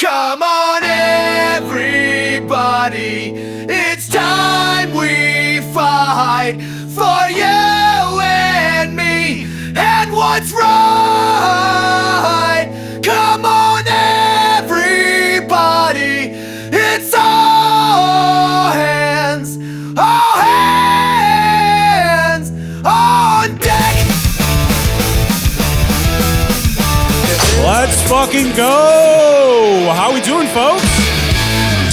Come on everybody, it's time we fight for you and me and what's right. Come on everybody, it's all hands on deck. Let's fucking go! How we doing, folks?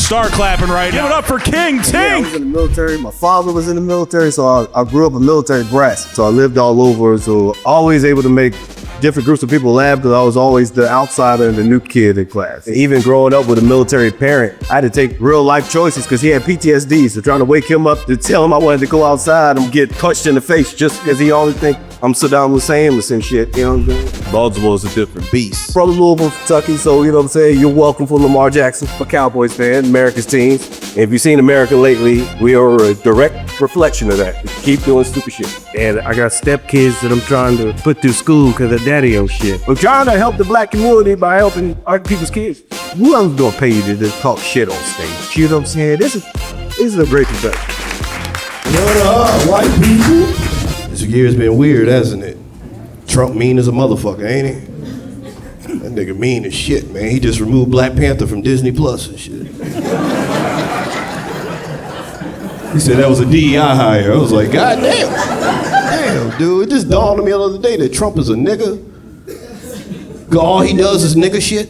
Start clapping right now. Give it up for King Tink. Yeah, I was in the military. My father was in the military, so I grew up a military brat. So I lived all over, so always able to make different groups of people laugh because I was always the outsider and the new kid in class. And even growing up with a military parent, I had to take real life choices because he had PTSD. So trying to wake him up to tell him I wanted to go outside and get punched in the face just because he always think I'm Saddam Hussein or some shit, you know what I'm saying? Baltimore is a different beast. From Louisville, Kentucky, so you know what I'm saying? You're welcome for Lamar Jackson, a Cowboys fan, America's teams. And if you've seen America lately, we are a direct reflection of that. We keep doing stupid shit. And I got stepkids that I'm trying to put through school because of daddy on shit. I'm trying to help the black community by helping other people's kids. Who else gonna pay you to just talk shit on stage? You know what I'm saying? This is a great profession. What up, white people? This year's been weird, hasn't it? Trump mean as a motherfucker, ain't he? That nigga mean as shit, man. He just removed Black Panther from Disney Plus and shit. He said that was a DEI hire. I was like, God damn. Damn, dude. It just dawned on me the other day that Trump is a nigga. All he does is nigga shit.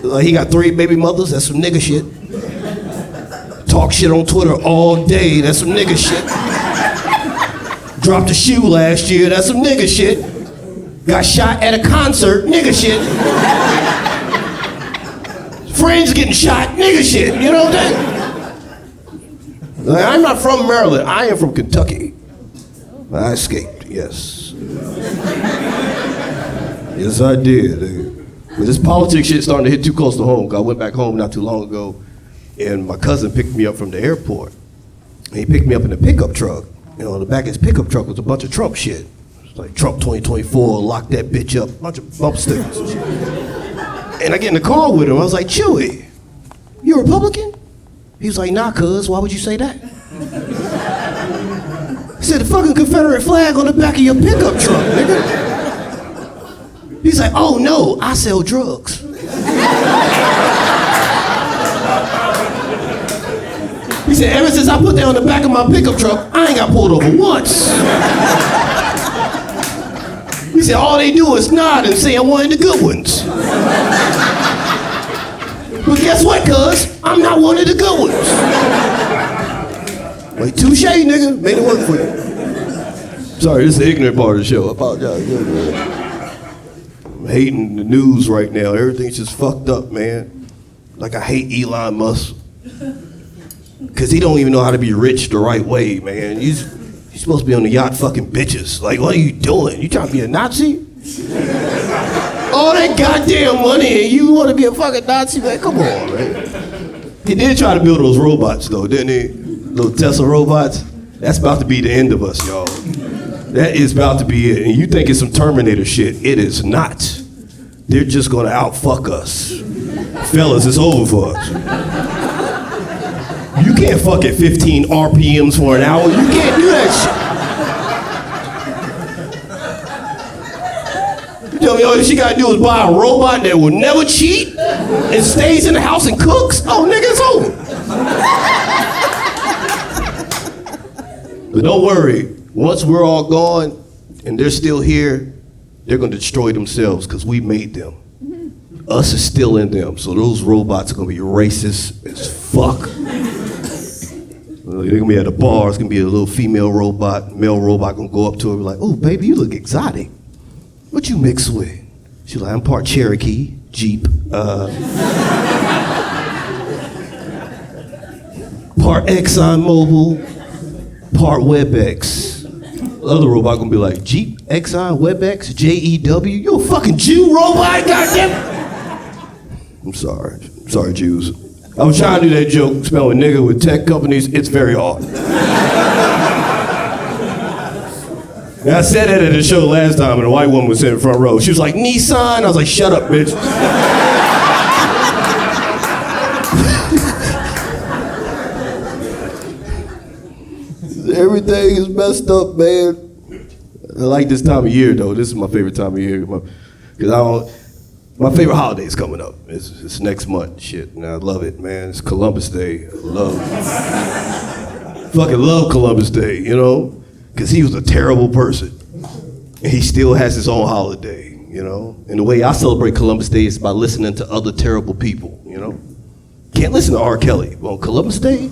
Like he got 3 baby mothers, that's some nigga shit. Talk shit on Twitter all day, that's some nigga shit. Dropped a shoe last year, that's some nigga shit. Got shot at a concert, nigga shit. Friends getting shot, nigga shit, you know what I'm saying? Like, I'm not from Maryland, I am from Kentucky. I escaped, yes. Yes, I did. But this politics shit starting to hit too close to home. Cause I went back home not too long ago, and my cousin picked me up from the airport. And he picked me up in a pickup truck. You know, in the back of his pickup truck was a bunch of Trump shit. It's like Trump 2024, lock that bitch up, a bunch of bump stickers and shit. And I get in the car with him, I was like, Chewy, you a Republican? He was like, nah, cuz, why would you say that? He said, the fucking Confederate flag on the back of your pickup truck, nigga. He's like, oh no, I sell drugs. He said, ever since I put that on the back of my pickup truck, I ain't got pulled over once. He said, all they do is nod and say I'm one of the good ones. But guess what, cuz? I'm not one of the good ones. Like, touche, nigga, made it work for you. Sorry, this is the ignorant part of the show, I apologize. I'm hating the news right now, everything's just fucked up, man. Like, I hate Elon Musk. Cause he don't even know how to be rich the right way, man. He's supposed to be on the yacht fucking bitches. Like, what are you doing? You trying to be a Nazi? All that goddamn money and you want to be a fucking Nazi, man? Come on, man. He did try to build those robots though, didn't he? Little Tesla robots. That's about to be the end of us, y'all. That is about to be it. And you think it's some Terminator shit. It is not. They're just gonna outfuck us. Fellas, it's over for us. You can't fuck at 15 RPMs for an hour. You can't do that shit. You tell me all she gotta do is buy a robot that will never cheat and stays in the house and cooks? Oh, nigga, it's over. But don't worry. Once we're all gone and they're still here, they're gonna destroy themselves because we made them. Us is still in them, so those robots are gonna be racist as fuck. They're gonna be at a bar, it's gonna be a little female robot, male robot gonna go up to her and be like, oh baby, you look exotic. What you mix with? She's like, I'm part Cherokee, Jeep, part ExxonMobil, part WebEx. The other robot gonna be like, Jeep, Exxon, WebEx, JEW, you a fucking Jew robot, goddamn. I'm sorry Jews. I was trying to do that joke, spelling nigga with tech companies, it's very hard. And I said that at the show last time and a white woman was in the front row. She was like, Nissan? I was like, shut up, bitch. Everything is messed up, man. I like this time of year, though. This is my favorite time of year. Because my favorite holiday is coming up. It's next month, shit, and I love it, man. It's Columbus Day. Fucking love Columbus Day, you know? Because he was a terrible person. And he still has his own holiday, you know? And the way I celebrate Columbus Day is by listening to other terrible people, you know? Can't listen to R. Kelly on Columbus Day.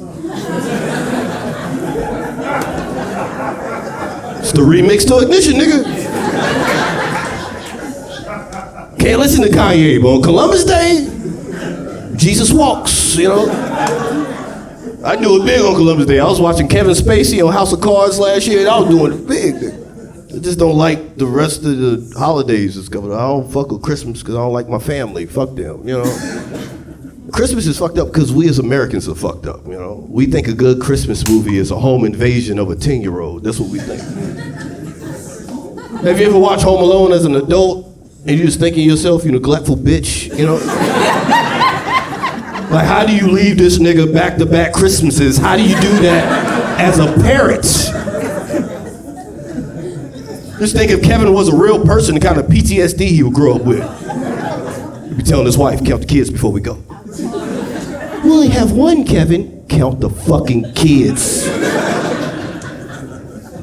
It's the remix to Ignition, nigga. Can't listen to Kanye, but on Columbus Day, Jesus walks, you know? I do it big on Columbus Day. I was watching Kevin Spacey on House of Cards last year, and I was doing it big. I just don't like the rest of the holidays that's coming. I don't fuck with Christmas because I don't like my family. Fuck them, you know? Christmas is fucked up because we as Americans are fucked up, you know? We think a good Christmas movie is a home invasion of a 10-year-old. That's what we think. Have you ever watched Home Alone as an adult and you just thinking to yourself, you neglectful bitch, you know? Like, how do you leave this nigga back-to-back Christmases? How do you do that as a parent? Just think if Kevin was a real person, the kind of PTSD he would grow up with. He'd be telling his wife, count the kids before we go. We only have one, Kevin. Count the fucking kids.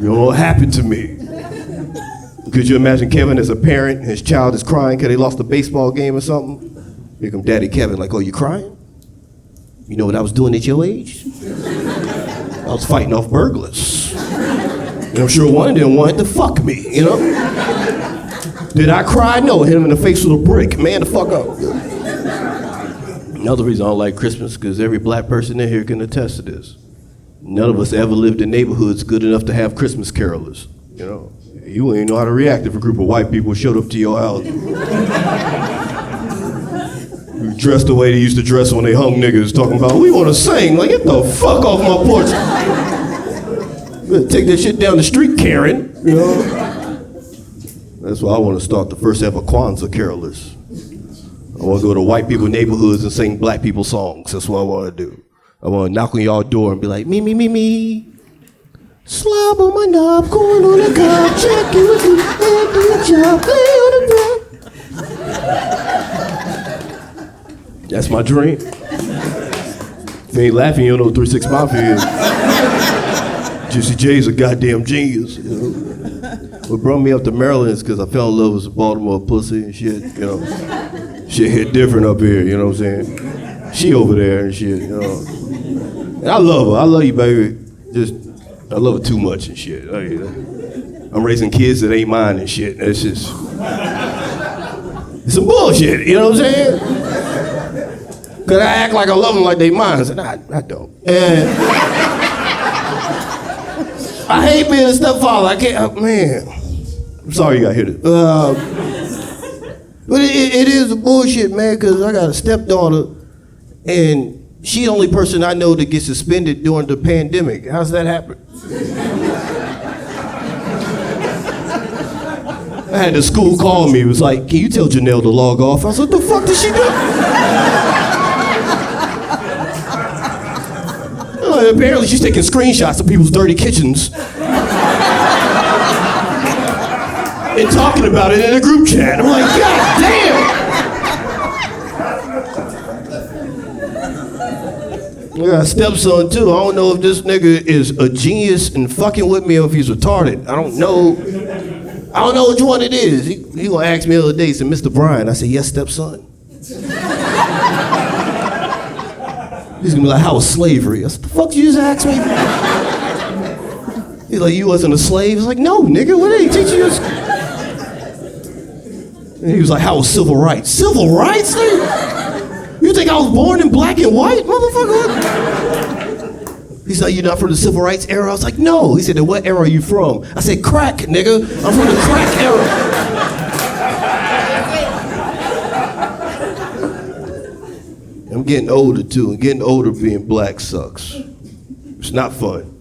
You know what happened to me? Could you imagine Kevin as a parent, his child is crying because they lost a baseball game or something? Here come Daddy Kevin, like, oh, you crying? You know what I was doing at your age? I was fighting off burglars. And I'm sure one of them wanted to fuck me, you know? Did I cry? No, hit him in the face with a brick. Man, the fuck up. Another reason I don't like Christmas, because every black person in here can attest to this. None of us ever lived in neighborhoods good enough to have Christmas carolers, you know? You wouldn't even know how to react if a group of white people showed up to your house. Dressed the way they used to dress when they hung niggas, talking about, we want to sing. Like, get the fuck off my porch. Better take that shit down the street, Karen. You know? That's why I want to start the first ever Kwanzaa carolers. I want to go to white people neighborhoods and sing black people songs. That's what I want to do. I want to knock on y'all door and be like, me, me, me, me. Slob on my knob, going on the cob, checking with you, and do the job, play on the ground. That's my dream. If you ain't laughing, you don't know what 3 6 Mafia is. Juicy J's a goddamn genius, you know. What brought me up to Maryland is because I fell in love with Baltimore pussy and shit, you know. Shit hit different up here, you know what I'm saying? She over there and shit, you know. And I love her. I love you, baby. I love her too much and shit. I'm raising kids that ain't mine and shit. It's just... it's some bullshit, you know what I'm saying? Cause I act like I love them like they mine. I said, nah, I don't. And I hate being a stepfather. I can't, man. I'm sorry you got hit it. But it is a bullshit, man, cause I got a stepdaughter and she's the only person I know that gets suspended during the pandemic. How's that happen? I had the school call me. It was like, can you tell Janelle to log off? I said, what the fuck did she do? Apparently she's taking screenshots of people's dirty kitchens and talking about it in a group chat. I'm like, God damn! I got a stepson too. I don't know if this nigga is a genius and fucking with me or if he's retarded. I don't know which one it is. He gonna ask me the other day, he said, Mr. Brian. I said, yes, stepson. He's gonna be like, how was slavery? I said, the fuck did you just ask me? He's like, you wasn't a slave? I was like, no, nigga, what did he teach you? And he was like, how was civil rights? Civil rights? You think I was born in black and white, motherfucker? He's like, you're not from the civil rights era? I was like, no. He said, then what era are you from? I said, crack, nigga. I'm from the crack era. I'm getting older too, and getting older being black sucks. It's not fun,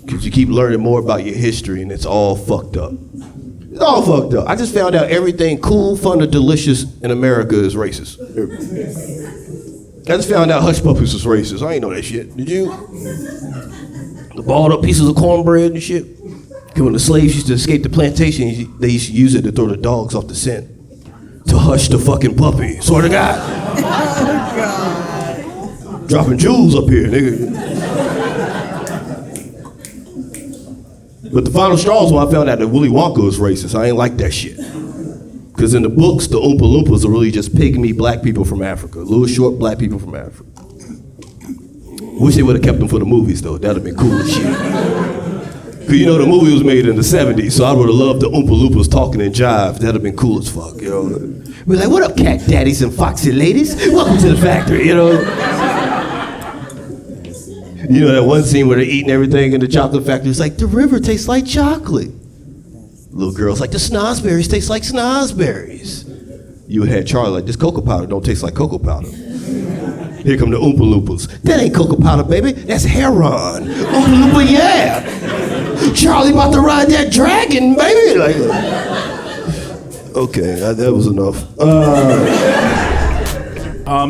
because you keep learning more about your history and it's all fucked up. It's all fucked up. I just found out everything cool, fun, or delicious in America is racist. I just found out Hush Puppies was racist. I ain't know that shit. Did you? The balled up pieces of cornbread and shit. When the slaves used to escape the plantation, they used to use it to throw the dogs off the scent. To hush the fucking puppy. Swear to God. Dropping jewels up here, nigga. But the final straw was when I found out that Willy Wonka was racist. I ain't like that shit. Because in the books, the Oompa Loompas are really just pygmy black people from Africa. Little short black people from Africa. Wish they would have kept them for the movies though. That'd have been cool as shit. Cause you know the movie was made in the 70s, so I would have loved the Oompa Loompas talking in jive. That'd have been cool as fuck, you know. We're like, what up, cat daddies and foxy ladies? Welcome to the factory, you know. You know that one scene where they're eating everything in the chocolate factory? It's like, the river tastes like chocolate. Little girl's like, the snozberries taste like snozberries. You would have Charlie like, this cocoa powder don't taste like cocoa powder. Here come the Oompa Loompas. That ain't cocoa powder, baby. That's heron. Oompa Loompa, yeah. Charlie about to ride that dragon, baby. Like, okay, that was enough.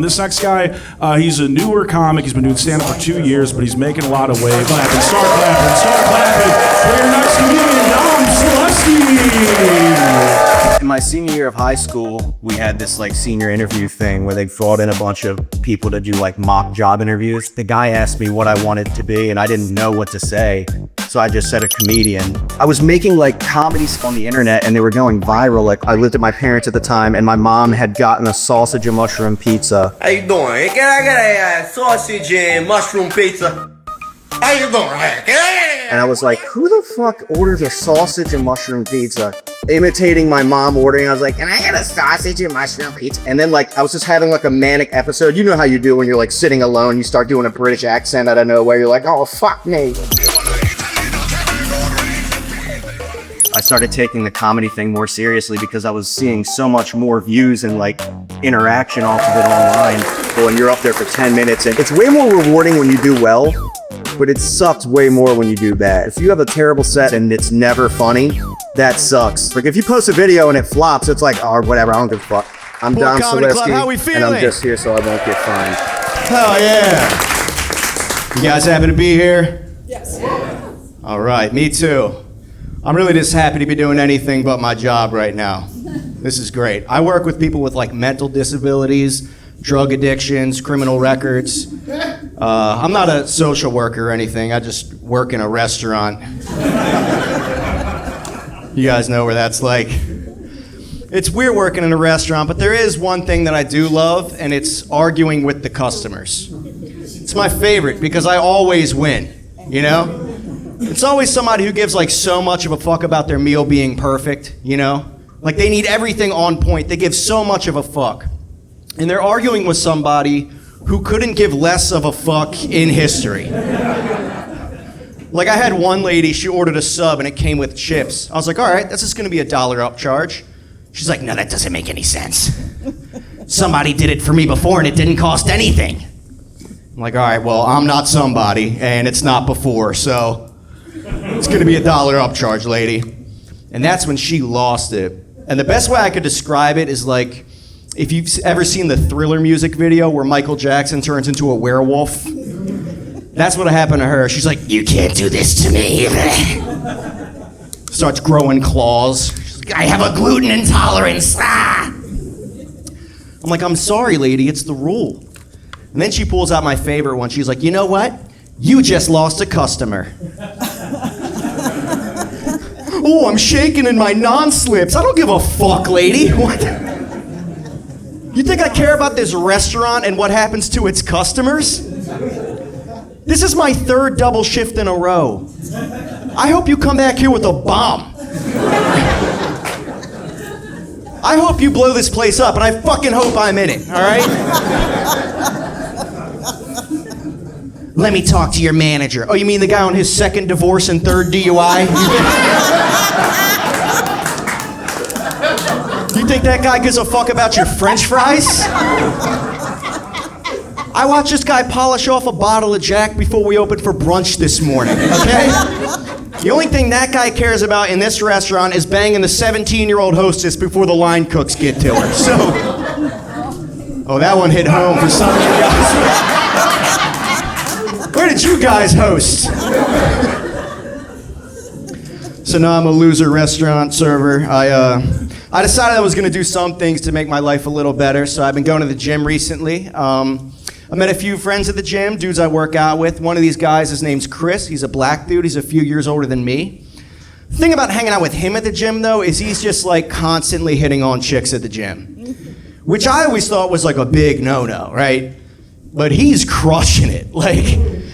This next guy, he's a newer comic. He's been doing stand-up for 2 years, but he's making a lot of waves. Start clapping for your next comedian, Lesbian. In my senior year of high school, we had this like senior interview thing where they brought in a bunch of people to do like mock job interviews. The guy asked me what I wanted to be and I didn't know what to say. So I just said a comedian. I was making like comedies on the internet and they were going viral. Like I lived at my parents at the time and my mom had gotten a sausage and mushroom pizza. How you doing? Can I get a sausage and mushroom pizza? How you doing? And I was like, who the fuck orders a sausage and mushroom pizza? Imitating my mom ordering, I was like, can I get a sausage and mushroom pizza? And then like, I was just having like a manic episode. You know how you do when you're like sitting alone, you start doing a British accent out of nowhere. You're like, oh, fuck me. I started taking the comedy thing more seriously because I was seeing so much more views and like interaction off of it online. But when you're up there for 10 minutes, and it's way more rewarding when you do well, but it sucks way more when you do bad. If you have a terrible set and it's never funny, that sucks. Like if you post a video and it flops, it's like, oh, whatever, I don't give a fuck. I'm Dom Selesky, and I'm just here so I won't get fined. Hell yeah. You guys happy to be here? Yes. All right, me too. I'm really just happy to be doing anything but my job right now. This is great. I work with people with like mental disabilities, drug addictions, criminal records. I'm not a social worker or anything. I just work in a restaurant. You guys know where that's like. It's weird working in a restaurant, but there is one thing that I do love, and it's arguing with the customers. It's my favorite because I always win, you know? It's always somebody who gives like so much of a fuck about their meal being perfect, you know? Like they need everything on point. They give so much of a fuck. And they're arguing with somebody who couldn't give less of a fuck in history. Like I had one lady, she ordered a sub and it came with chips. I was like, all right, that's just gonna be $1 upcharge. She's like, no, that doesn't make any sense. Somebody did it for me before and it didn't cost anything. I'm like, all right, well, I'm not somebody and it's not before, so it's gonna be $1 upcharge, lady. And that's when she lost it. And the best way I could describe it is like, if you've ever seen the Thriller music video where Michael Jackson turns into a werewolf, that's what happened to her. She's like, you can't do this to me. Starts growing claws. She's like, I have a gluten intolerance. Ah! I'm like, I'm sorry, lady, it's the rule. And then she pulls out my favorite one. She's like, you know what? You just lost a customer. Oh, I'm shaking in my non-slips. I don't give a fuck, lady. What? You think I care about this restaurant and what happens to its customers? This is my 3rd double shift in a row. I hope you come back here with a bomb. I hope you blow this place up, and I fucking hope I'm in it, all right? Let me talk to your manager. Oh, you mean the guy on his 2nd divorce and 3rd DUI? You think that guy gives a fuck about your French fries? I watched this guy polish off a bottle of Jack before we opened for brunch this morning, okay? The only thing that guy cares about in this restaurant is banging the 17-year-old hostess before the line cooks get to her. So, oh, that one hit home for some of you guys. Where did you guys host? So now I'm a loser restaurant server. I decided I was gonna do some things to make my life a little better, so I've been going to the gym recently. I met a few friends at the gym, dudes I work out with. One of these guys, his name's Chris. He's a black dude. He's a few years older than me. The thing about hanging out with him at the gym, though, is he's just like constantly hitting on chicks at the gym, which I always thought was like a big no-no, right? But he's crushing it. Like,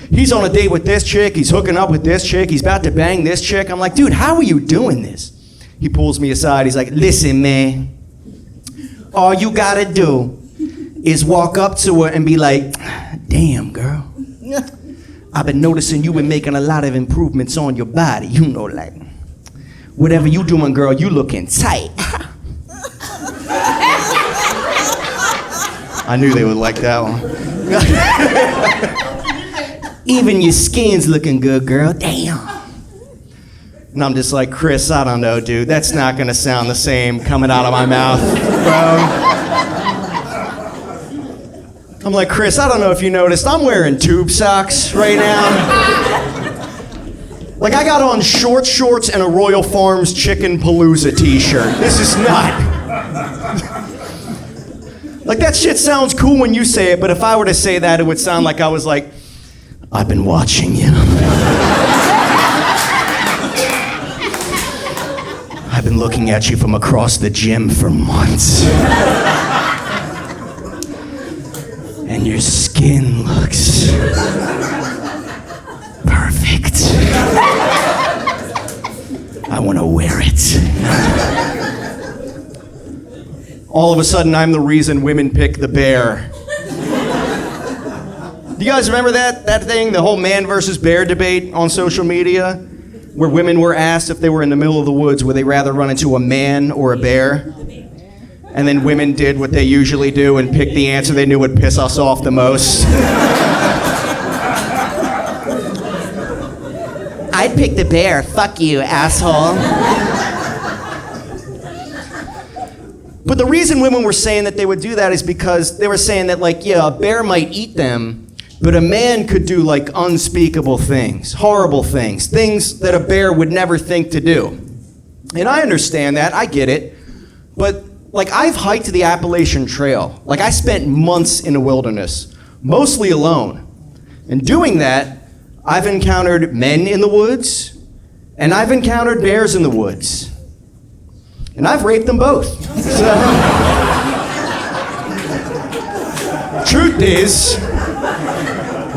he's on a date with this chick, he's hooking up with this chick, he's about to bang this chick. I'm like, dude, how are you doing this? He pulls me aside, he's like, listen, man, all you gotta do is walk up to her and be like, damn, girl, I've been noticing you've been making a lot of improvements on your body. You know, like, whatever you doing, girl, you looking tight. I knew they would like that one. Even your skin's looking good, girl, damn. And I'm just like, Chris, I don't know, dude, that's not gonna sound the same coming out of my mouth, bro. I'm like, Chris, I don't know if you noticed, I'm wearing tube socks right now. Like, I got on short shorts and a Royal Farms Chicken Palooza t-shirt. This is not... Like, that shit sounds cool when you say it, but if I were to say that, it would sound like I was like, I've been watching you. I've been looking at you from across the gym for months. And your skin looks perfect. I want to wear it. All of a sudden, I'm the reason women pick the bear. Do you guys remember that thing, the whole man versus bear debate on social media, where women were asked if they were in the middle of the woods, would they rather run into a man or a bear? And then women did what they usually do and picked the answer they knew would piss us off the most. I'd pick the bear. Fuck you, asshole. But the reason women were saying that they would do that is because they were saying that, like, yeah, a bear might eat them, but a man could do, like, unspeakable things, horrible things, things that a bear would never think to do. And I understand that, I get it, but, like, I've hiked the Appalachian Trail. Like, I spent months in the wilderness, mostly alone. And doing that, I've encountered men in the woods, and I've encountered bears in the woods. And I've raped them both. So, truth is,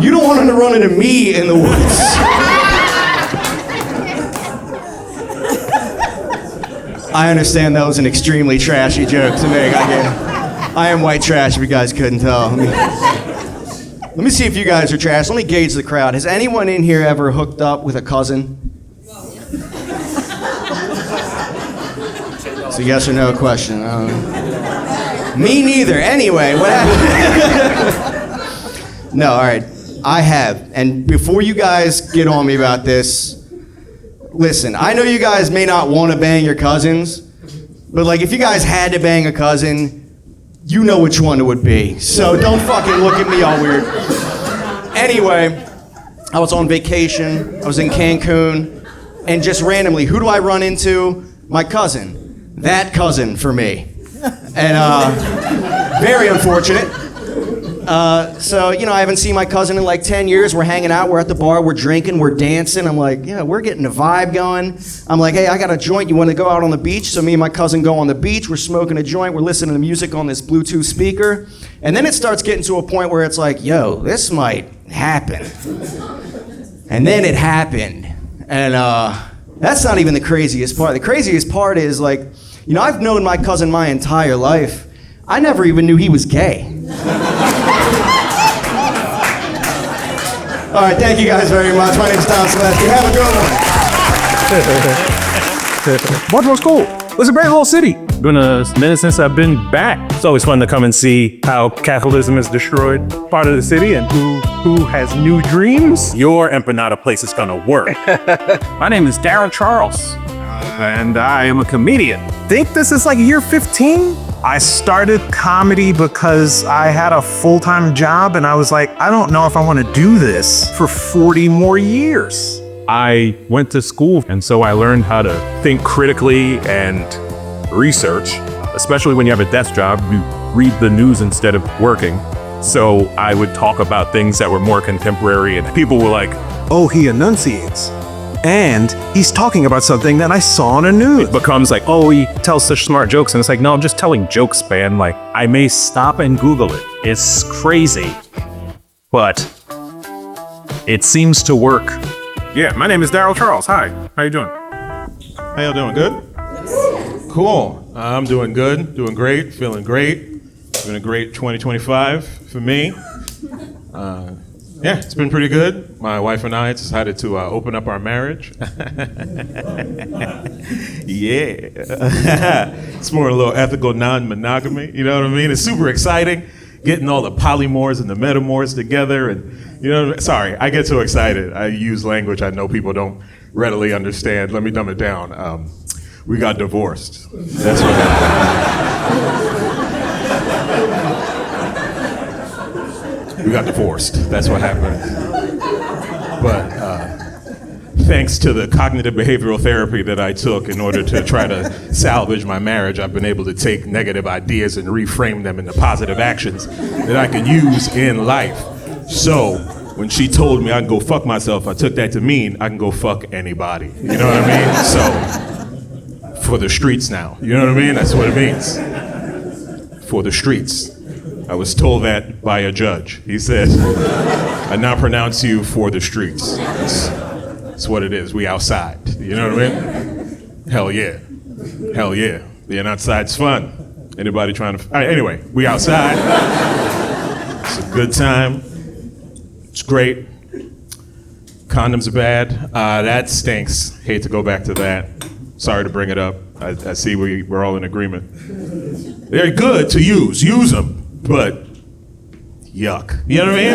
you don't want them to run into me in the woods. I understand that was an extremely trashy joke to make. I am white trash, if you guys couldn't tell. Let me see if you guys are trash. Let me gauge the crowd. Has anyone in here ever hooked up with a cousin? It's a yes or no question. Me neither. Anyway, what happened? No, all right. I have. And before you guys get on me about this, listen, I know you guys may not want to bang your cousins, but like if you guys had to bang a cousin, you know which one it would be. So don't fucking look at me all weird. Anyway, I was on vacation. I was in Cancun. And just randomly, who do I run into? My cousin. That cousin for me. And very unfortunate. So, you know, I haven't seen my cousin in like 10 years. We're hanging out, we're at the bar, we're drinking, we're dancing. I'm like, yeah, we're getting a vibe going. I'm like, hey, I got a joint, you want to go out on the beach? So me and my cousin go on the beach, we're smoking a joint, we're listening to music on this Bluetooth speaker. And then it starts getting to a point where it's like, yo, this might happen. And then it happened. And that's not even the craziest part. The craziest part is like, you know, I've known my cousin my entire life. I never even knew he was gay. All right, thank you guys very much. My name's Tom Celeste. Have a good one. Baltimore's cool. It's a great little city. Been a minute since I've been back. It's always fun to come and see how capitalism has destroyed part of the city and who has new dreams. Your empanada place is gonna work. My name is Darren Charles, and I am a comedian. Think this is like year 15? I started comedy because I had a full-time job and I was like, I don't know if I want to do this for 40 more years. I went to school, and so I learned how to think critically and research, especially when you have a desk job. You read the news instead of working. So I would talk about things that were more contemporary, and people were like, oh, he enunciates. And he's talking about something that I saw on the news. It becomes like, oh, he tells such smart jokes. And it's like, no, I'm just telling jokes, man. Like, I may stop and Google it. It's crazy, but it seems to work. Yeah, my name is Daryl Charles. Hi, how you doing? How y'all doing? Good? Cool. I'm doing good, doing great, feeling great. It's been a great 2025 for me. Yeah, it's been pretty good. My wife and I decided to open up our marriage. Yeah. It's more a little ethical non-monogamy, you know what I mean? It's super exciting, getting all the polymorphs and the metamorphs together. And, you know, sorry, I get so excited. I use language I know people don't readily understand. Let me dumb it down. We got divorced. That's what happened. We got divorced. That's what happened. But thanks to the cognitive behavioral therapy that I took in order to try to salvage my marriage, I've been able to take negative ideas and reframe them into positive actions that I can use in life. So when she told me I can go fuck myself, I took that to mean I can go fuck anybody. You know what I mean? So for the streets now. You know what I mean? That's what it means. For the streets. I was told that by a judge. He said, I now pronounce you for the streets. That's what it is. We outside. You know what I mean? Hell yeah. Hell yeah. Being outside's fun. Anybody trying to... All right, anyway, we outside. It's a good time. It's great. Condoms are bad. That stinks. Hate to go back to that. Sorry to bring it up. I see we're all in agreement. They're good to use. Use them. But yuck. You know what I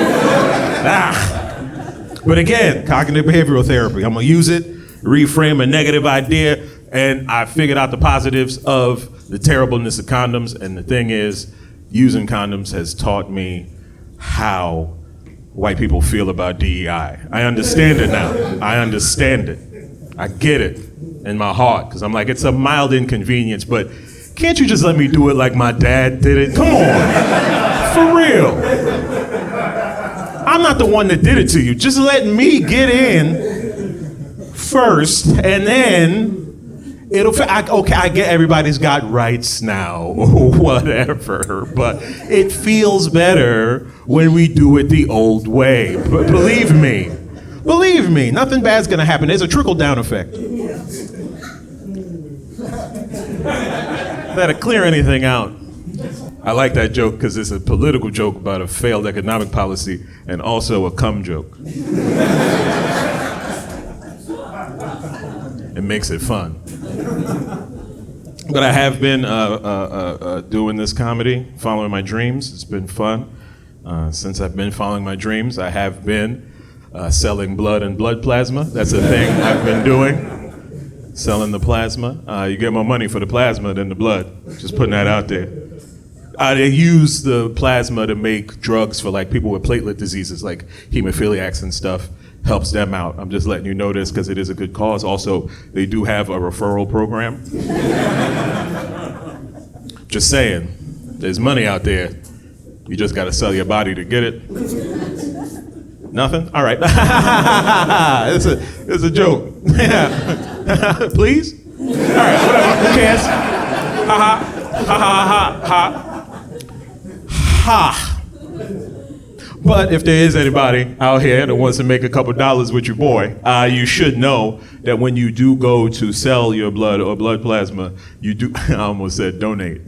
mean? But again, cognitive behavioral therapy. I'm gonna use it, reframe a negative idea, and I figured out the positives of the terribleness of condoms. And the thing is, using condoms has taught me how white people feel about DEI. I understand it now. I understand it. I get it in my heart, because I'm like, it's a mild inconvenience, but can't you just let me do it like my dad did it? Come on, for real. I'm not the one that did it to you. Just let me get in first, and then it'll. Okay, I get everybody's got rights now, or whatever, but it feels better when we do it the old way. But believe me, nothing bad's gonna happen. There's a trickle-down effect. To clear anything out. I like that joke because it's a political joke about a failed economic policy and also a cum joke. It makes it fun. But I have been doing this comedy, following my dreams. It's been fun. Since I've been following my dreams, I have been selling blood and blood plasma. That's a thing I've been doing. Selling the plasma. You get more money for the plasma than the blood. Just putting that out there. They use the plasma to make drugs for like people with platelet diseases like hemophiliacs and stuff. Helps them out. I'm just letting you know this because it is a good cause. Also, they do have a referral program. Just saying, there's money out there. You just gotta sell your body to get it. Nothing? All right. It's a joke. Please? All right, whatever. Who cares? Ha ha. Ha ha ha ha. Ha. But if there is anybody out here that wants to make a couple dollars with your boy, you should know that when you do go to sell your blood or blood plasma, you do, I almost said donate.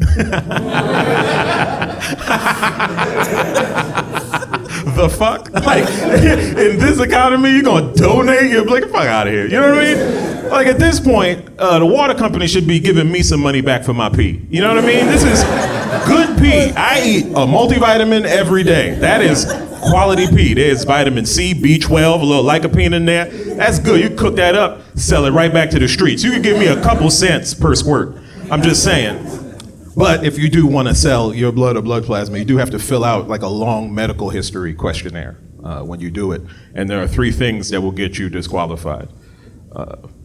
The fuck? Like, in this economy, you're gonna donate? You're like, fuck out of here. You know what I mean? Like, at this point, the water company should be giving me some money back for my pee. You know what I mean? This is good pee. I eat a multivitamin every day. That is quality pee. There's vitamin C, B12, a little lycopene in there. That's good. You cook that up, sell it right back to the streets. You could give me a couple cents per squirt. I'm just saying. But if you do want to sell your blood or blood plasma, you do have to fill out like a long medical history questionnaire when you do it. And there are 3 things that will get you disqualified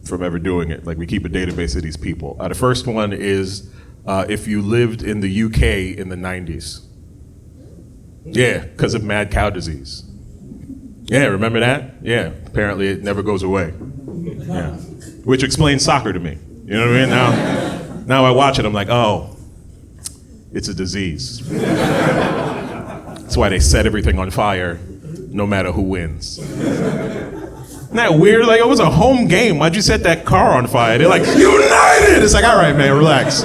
from ever doing it. Like, we keep a database of these people. The first one is if you lived in the UK in the 90s. Yeah, because of mad cow disease. Yeah, remember that? Yeah, apparently it never goes away. Yeah, which explains soccer to me. You know what I mean? Now I watch it, I'm like, oh, it's a disease. That's why they set everything on fire, no matter who wins. Isn't that weird? Like, it was a home game. Why'd you set that car on fire? They're like, United! It's like, all right, man, relax.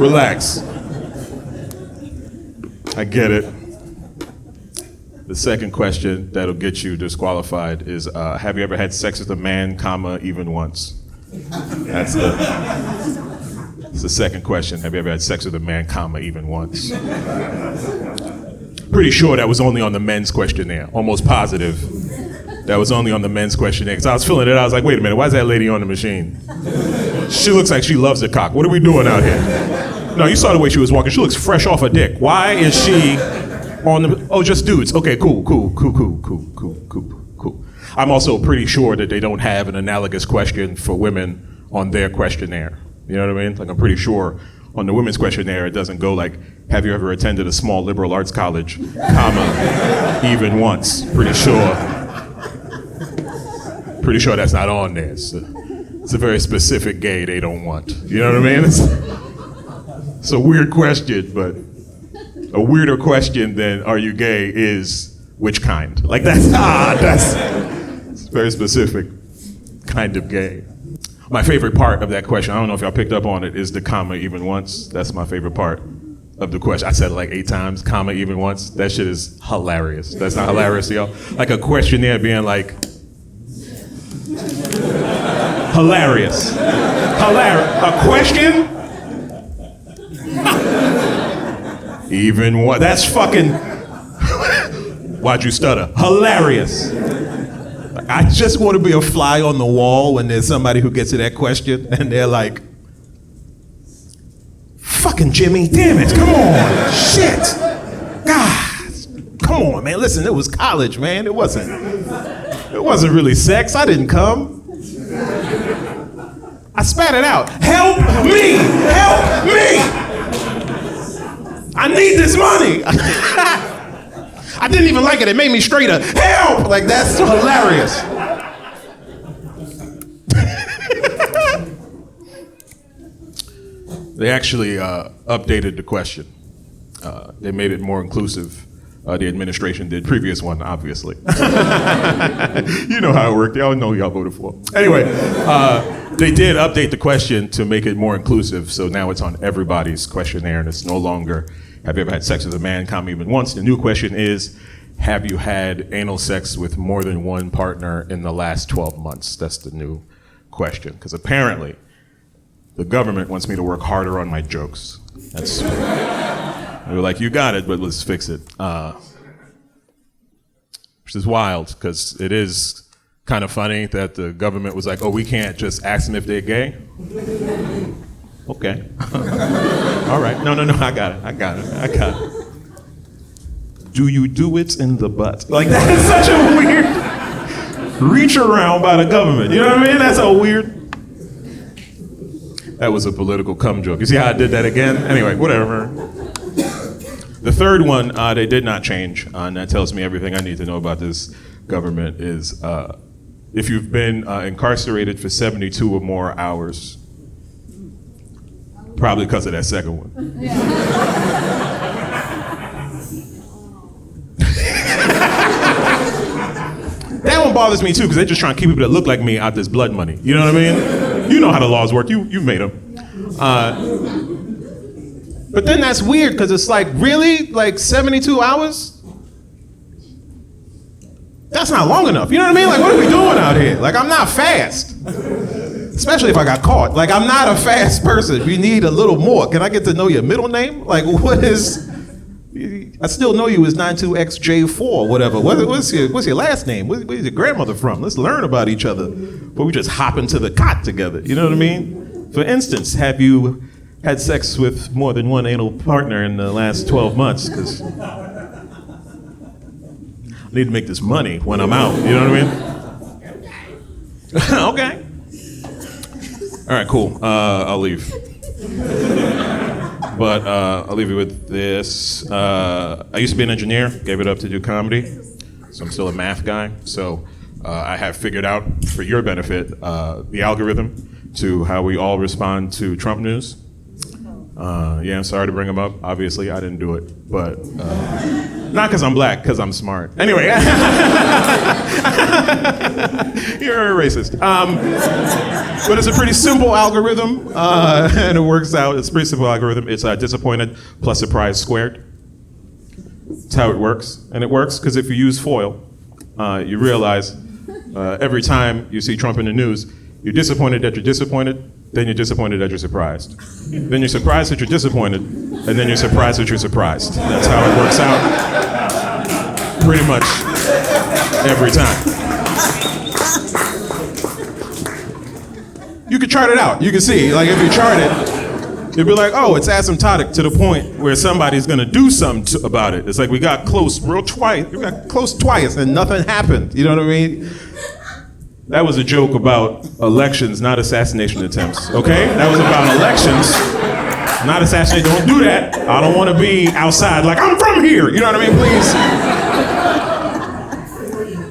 Relax. I get it. The second question that'll get you disqualified is, have you ever had sex with a man, comma, even once? That's the second question. Have you ever had sex with a man, comma, even once? Pretty sure that was only on the men's questionnaire. Almost positive that was only on the men's questionnaire. Because I was filling it out. I was like, wait a minute, why is that lady on the machine? She looks like she loves the cock. What are we doing out here? No, you saw the way she was walking. She looks fresh off her dick. Why is she on the, oh, just dudes. Okay, cool. I'm also pretty sure that they don't have an analogous question for women on their questionnaire. You know what I mean? Like, I'm pretty sure on the women's questionnaire, it doesn't go like, have you ever attended a small liberal arts college, comma, even once? Pretty sure that's not on there. It's a very specific gay they don't want. You know what I mean? It's a weird question, but a weirder question than are you gay is which kind? Like, that's it's very specific kind of gay. My favorite part of that question, I don't know if y'all picked up on it, is the comma even once. That's my favorite part of the question. I said it like 8 times, comma even once. That shit is hilarious. That's not hilarious to y'all? Like a questionnaire being like, hilarious. A question? Even what? That's fucking, why'd you stutter? Hilarious. I just want to be a fly on the wall when there's somebody who gets to that question and they're like, fucking Jimmy, damn it, come on, shit. God, come on, man, listen, it was college, man, it wasn't really sex, I didn't come. I spat it out. Help me, help me. I need this money. I didn't even like it. It made me straighter. Help! Like, that's hilarious. They actually updated the question. They made it more inclusive. The administration did. Previous one, obviously. You know how it worked. Y'all know y'all voted for. Anyway, they did update the question to make it more inclusive. So now it's on everybody's questionnaire, and it's no longer, have you ever had sex with a man, comma, even once? The new question is, have you had anal sex with more than one partner in the last 12 months? That's the new question. Because apparently, the government wants me to work harder on my jokes. That's, they were like, you got it, but let's fix it. Which is wild, because it is kind of funny that the government was like, oh, we can't just ask them if they're gay? Okay. All right. No, I got it. Do you do it in the butt? Like, that is such a weird reach around by the government. You know what I mean? That's a weird. That was a political cum joke. You see how I did that again? Anyway, whatever. The third one, they did not change, and that tells me everything I need to know about this government is if you've been incarcerated for 72 or more hours, probably because of that second one. That one bothers me too, because they're just trying to keep people that look like me out this blood money. You know what I mean? You know how the laws work. You've made them. But then that's weird, because it's like, really? Like 72 hours? That's not long enough. You know what I mean? Like, what are we doing out here? Like, I'm not fast. Especially if I got caught. Like, I'm not a fast person. You need a little more. Can I get to know your middle name? Like, what is... I still know you as 92XJ4, whatever. What's your last name? Where's your grandmother from? Let's learn about each other. But we just hop into the cot together. You know what I mean? For instance, have you had sex with more than one anal partner in the last 12 months, because I need to make this money when I'm out, you know what I mean? Okay. All right, cool. I'll leave. But I'll leave you with this. I used to be an engineer, gave it up to do comedy, so I'm still a math guy. So I have figured out, for your benefit, the algorithm to how we all respond to Trump news. Yeah, I'm sorry to bring him up. Obviously, I didn't do it, but not because I'm black, because I'm smart. Anyway, you're a racist. But it's a pretty simple algorithm, and it works out. It's a pretty simple algorithm. It's disappointed plus surprise squared. That's how it works, and it works because if you use FOIL, you realize every time you see Trump in the news, you're disappointed that you're disappointed. Then you're disappointed that you're surprised. Then you're surprised that you're disappointed, and then you're surprised that you're surprised. That's how it works out pretty much every time. You can chart it out. You can see, like if you chart it, you'll be like, oh, it's asymptotic to the point where somebody's gonna do something about it. It's like we got close twice and nothing happened. You know what I mean? That was a joke about elections, not assassination attempts, okay? That was about elections, not assassination. Don't do that. I don't want to be outside like, I'm from here. You know what I mean? Please.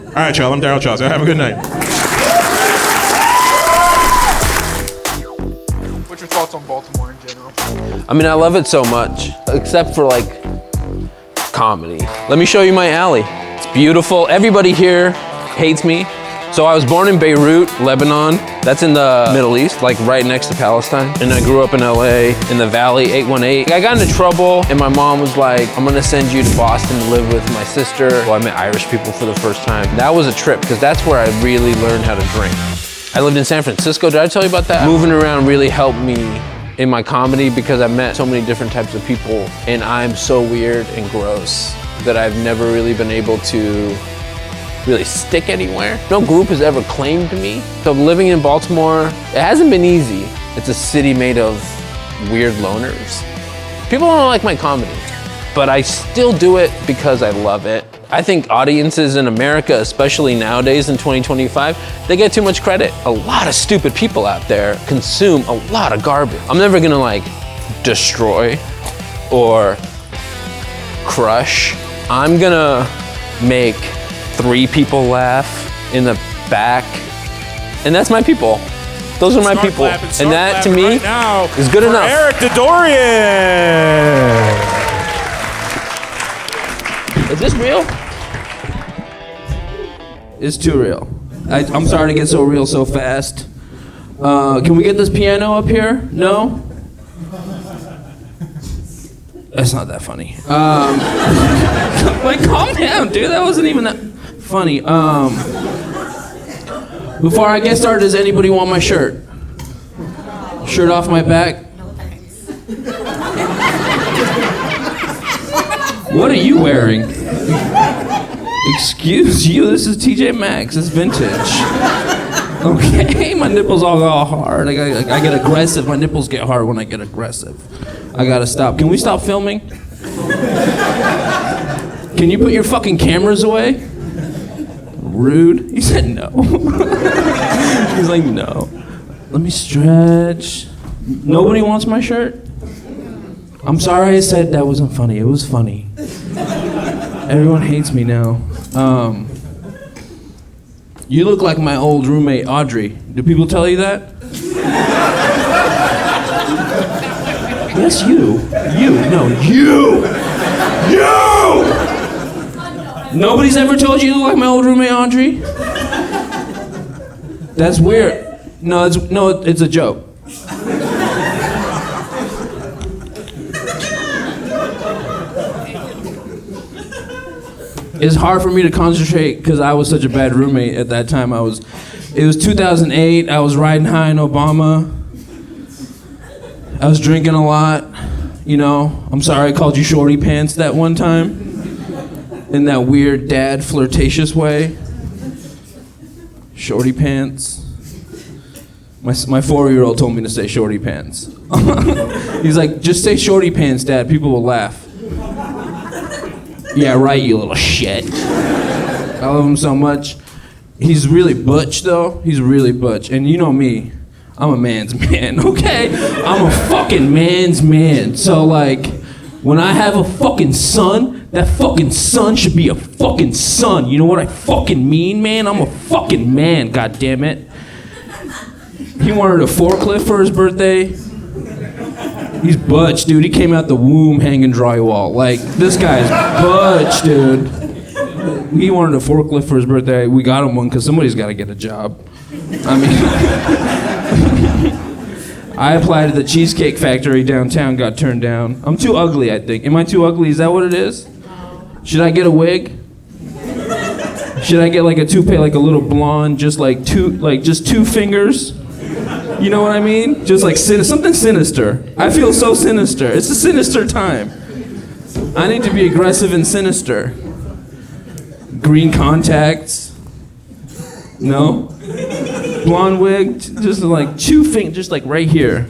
All right, y'all. I'm Daryl Charles. Have a good night. What's your thoughts on Baltimore in general? I mean, I love it so much, except for like comedy. Let me show you my alley. It's beautiful. Everybody here hates me. So I was born in Beirut, Lebanon. That's in the Middle East, like right next to Palestine. And I grew up in LA, in the Valley, 818. I got into trouble and my mom was like, I'm gonna send you to Boston to live with my sister. Well, I met Irish people for the first time. That was a trip, because that's where I really learned how to drink. I lived in San Francisco, did I tell you about that? Moving around really helped me in my comedy because I met so many different types of people, and I'm so weird and gross that I've never really been able to really stick anywhere. No group has ever claimed me. So living in Baltimore, it hasn't been easy. It's a city made of weird loners. People don't like my comedy, but I still do it because I love it. I think audiences in America, especially nowadays in 2025, they get too much credit. A lot of stupid people out there consume a lot of garbage. I'm never gonna like destroy or crush. I'm gonna make 3 people laugh in the back, and that's my people. Those are my people, and that to me is good enough. Eric Dadourian. Is this real? It's too real. I'm sorry to get so real so fast. Can we get this piano up here? No? That's not that funny. Like, calm down, dude. That wasn't even that funny. Before I get started, does anybody want my shirt? Shirt off my back? What are you wearing? Excuse you, this is TJ Maxx, it's vintage. Okay, my nipples all go hard. I get aggressive, my nipples get hard when I get aggressive. I gotta stop. Can we stop filming? Can you put your fucking cameras away? Rude. He said no. He's like, no. Let me stretch. Nobody wants my shirt? I'm sorry I said that wasn't funny. It was funny. Everyone hates me now. You look like my old roommate, Audrey. Do people tell you that? Yes, you. You. Nobody's ever told you look like my old roommate, Audrey? That's weird. No, it's a joke. It's hard for me to concentrate because I was such a bad roommate at that time. It was 2008. I was riding high in Obama. I was drinking a lot. You know, I'm sorry I called you shorty pants that one time. In that weird dad flirtatious way. Shorty pants. My 4-year-old told me to say shorty pants. He's like, just say shorty pants, Dad. People will laugh. Yeah, right, you little shit. I love him so much. He's really butch, though. He's really butch. And you know me. I'm a man's man, okay? I'm a fucking man's man. So, like, when I have a fucking son, that fucking son should be a fucking son. You know what I fucking mean, man? I'm a fucking man, goddammit. He wanted a forklift for his birthday. He's butch, dude. He came out the womb hanging drywall. Like, this guy's butch, dude. He wanted a forklift for his birthday. We got him one because somebody's got to get a job. I mean, I applied to the Cheesecake Factory downtown, got turned down. I'm too ugly, I think. Am I too ugly? Is that what it is? Should I get a wig? Should I get like a toupee, like a little blonde, just two fingers? You know what I mean? Just like something sinister. I feel so sinister. It's a sinister time. I need to be aggressive and sinister. Green contacts. No? Blonde wig, just like just like right here.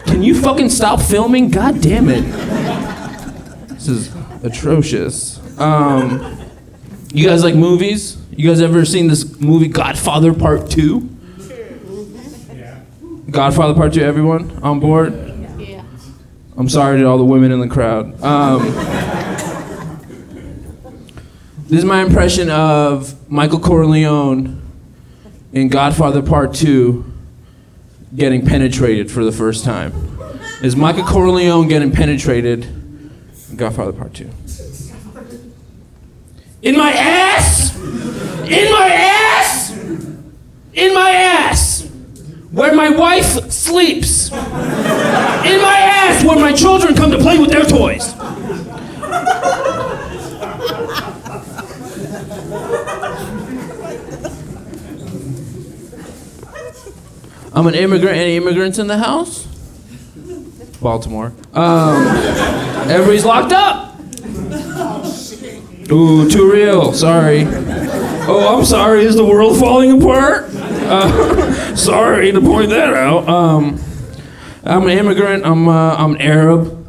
Can you fucking stop filming? God damn it. This is atrocious. You guys like movies? You guys ever seen this movie Godfather Part 2? Godfather Part 2, everyone on board? Yeah. I'm sorry to all the women in the crowd. This is my impression of Michael Corleone in Godfather Part 2 getting penetrated for the first time. Is Michael Corleone getting penetrated in Godfather Part 2? In my ass! In my ass! In my ass! Where my wife sleeps. In my ass, where my children come to play with their toys. I'm an immigrant. Any immigrants in the house? Baltimore. Everybody's locked up. Ooh, too real. Sorry. Oh, I'm sorry. Is the world falling apart? Sorry to point that out. I'm an immigrant. I'm Arab.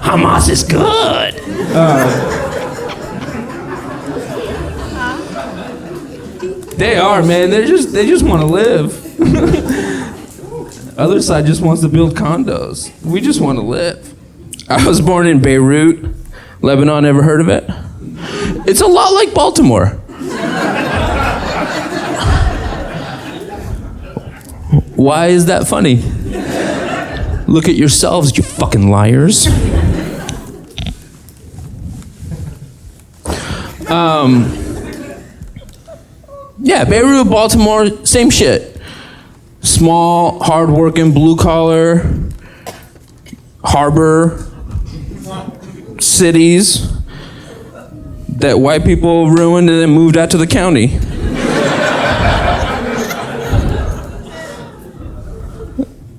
Hamas is good. They are, man. They just want to live. Other side just wants to build condos. We just want to live. I was born in Beirut, Lebanon. Ever heard of it? It's a lot like Baltimore. Why is that funny? Look at yourselves, you fucking liars. Yeah, Beirut, Baltimore, same shit. Small, hard-working, blue-collar, harbor cities that white people ruined and then moved out to the county.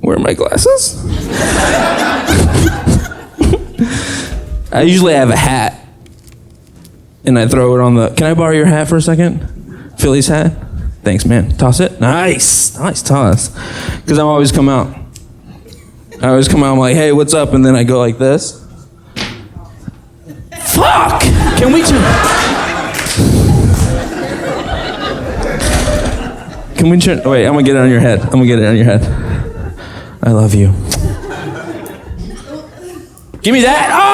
Where are my glasses? I usually have a hat, and I throw it on the... Can I borrow your hat for a second? Philly's hat? Thanks, man. Toss it? Nice toss. Because I always come out. I'm like, hey, what's up? And then I go like this. Fuck! Can we turn... Wait, I'm gonna get it on your head. I love you. Give me that!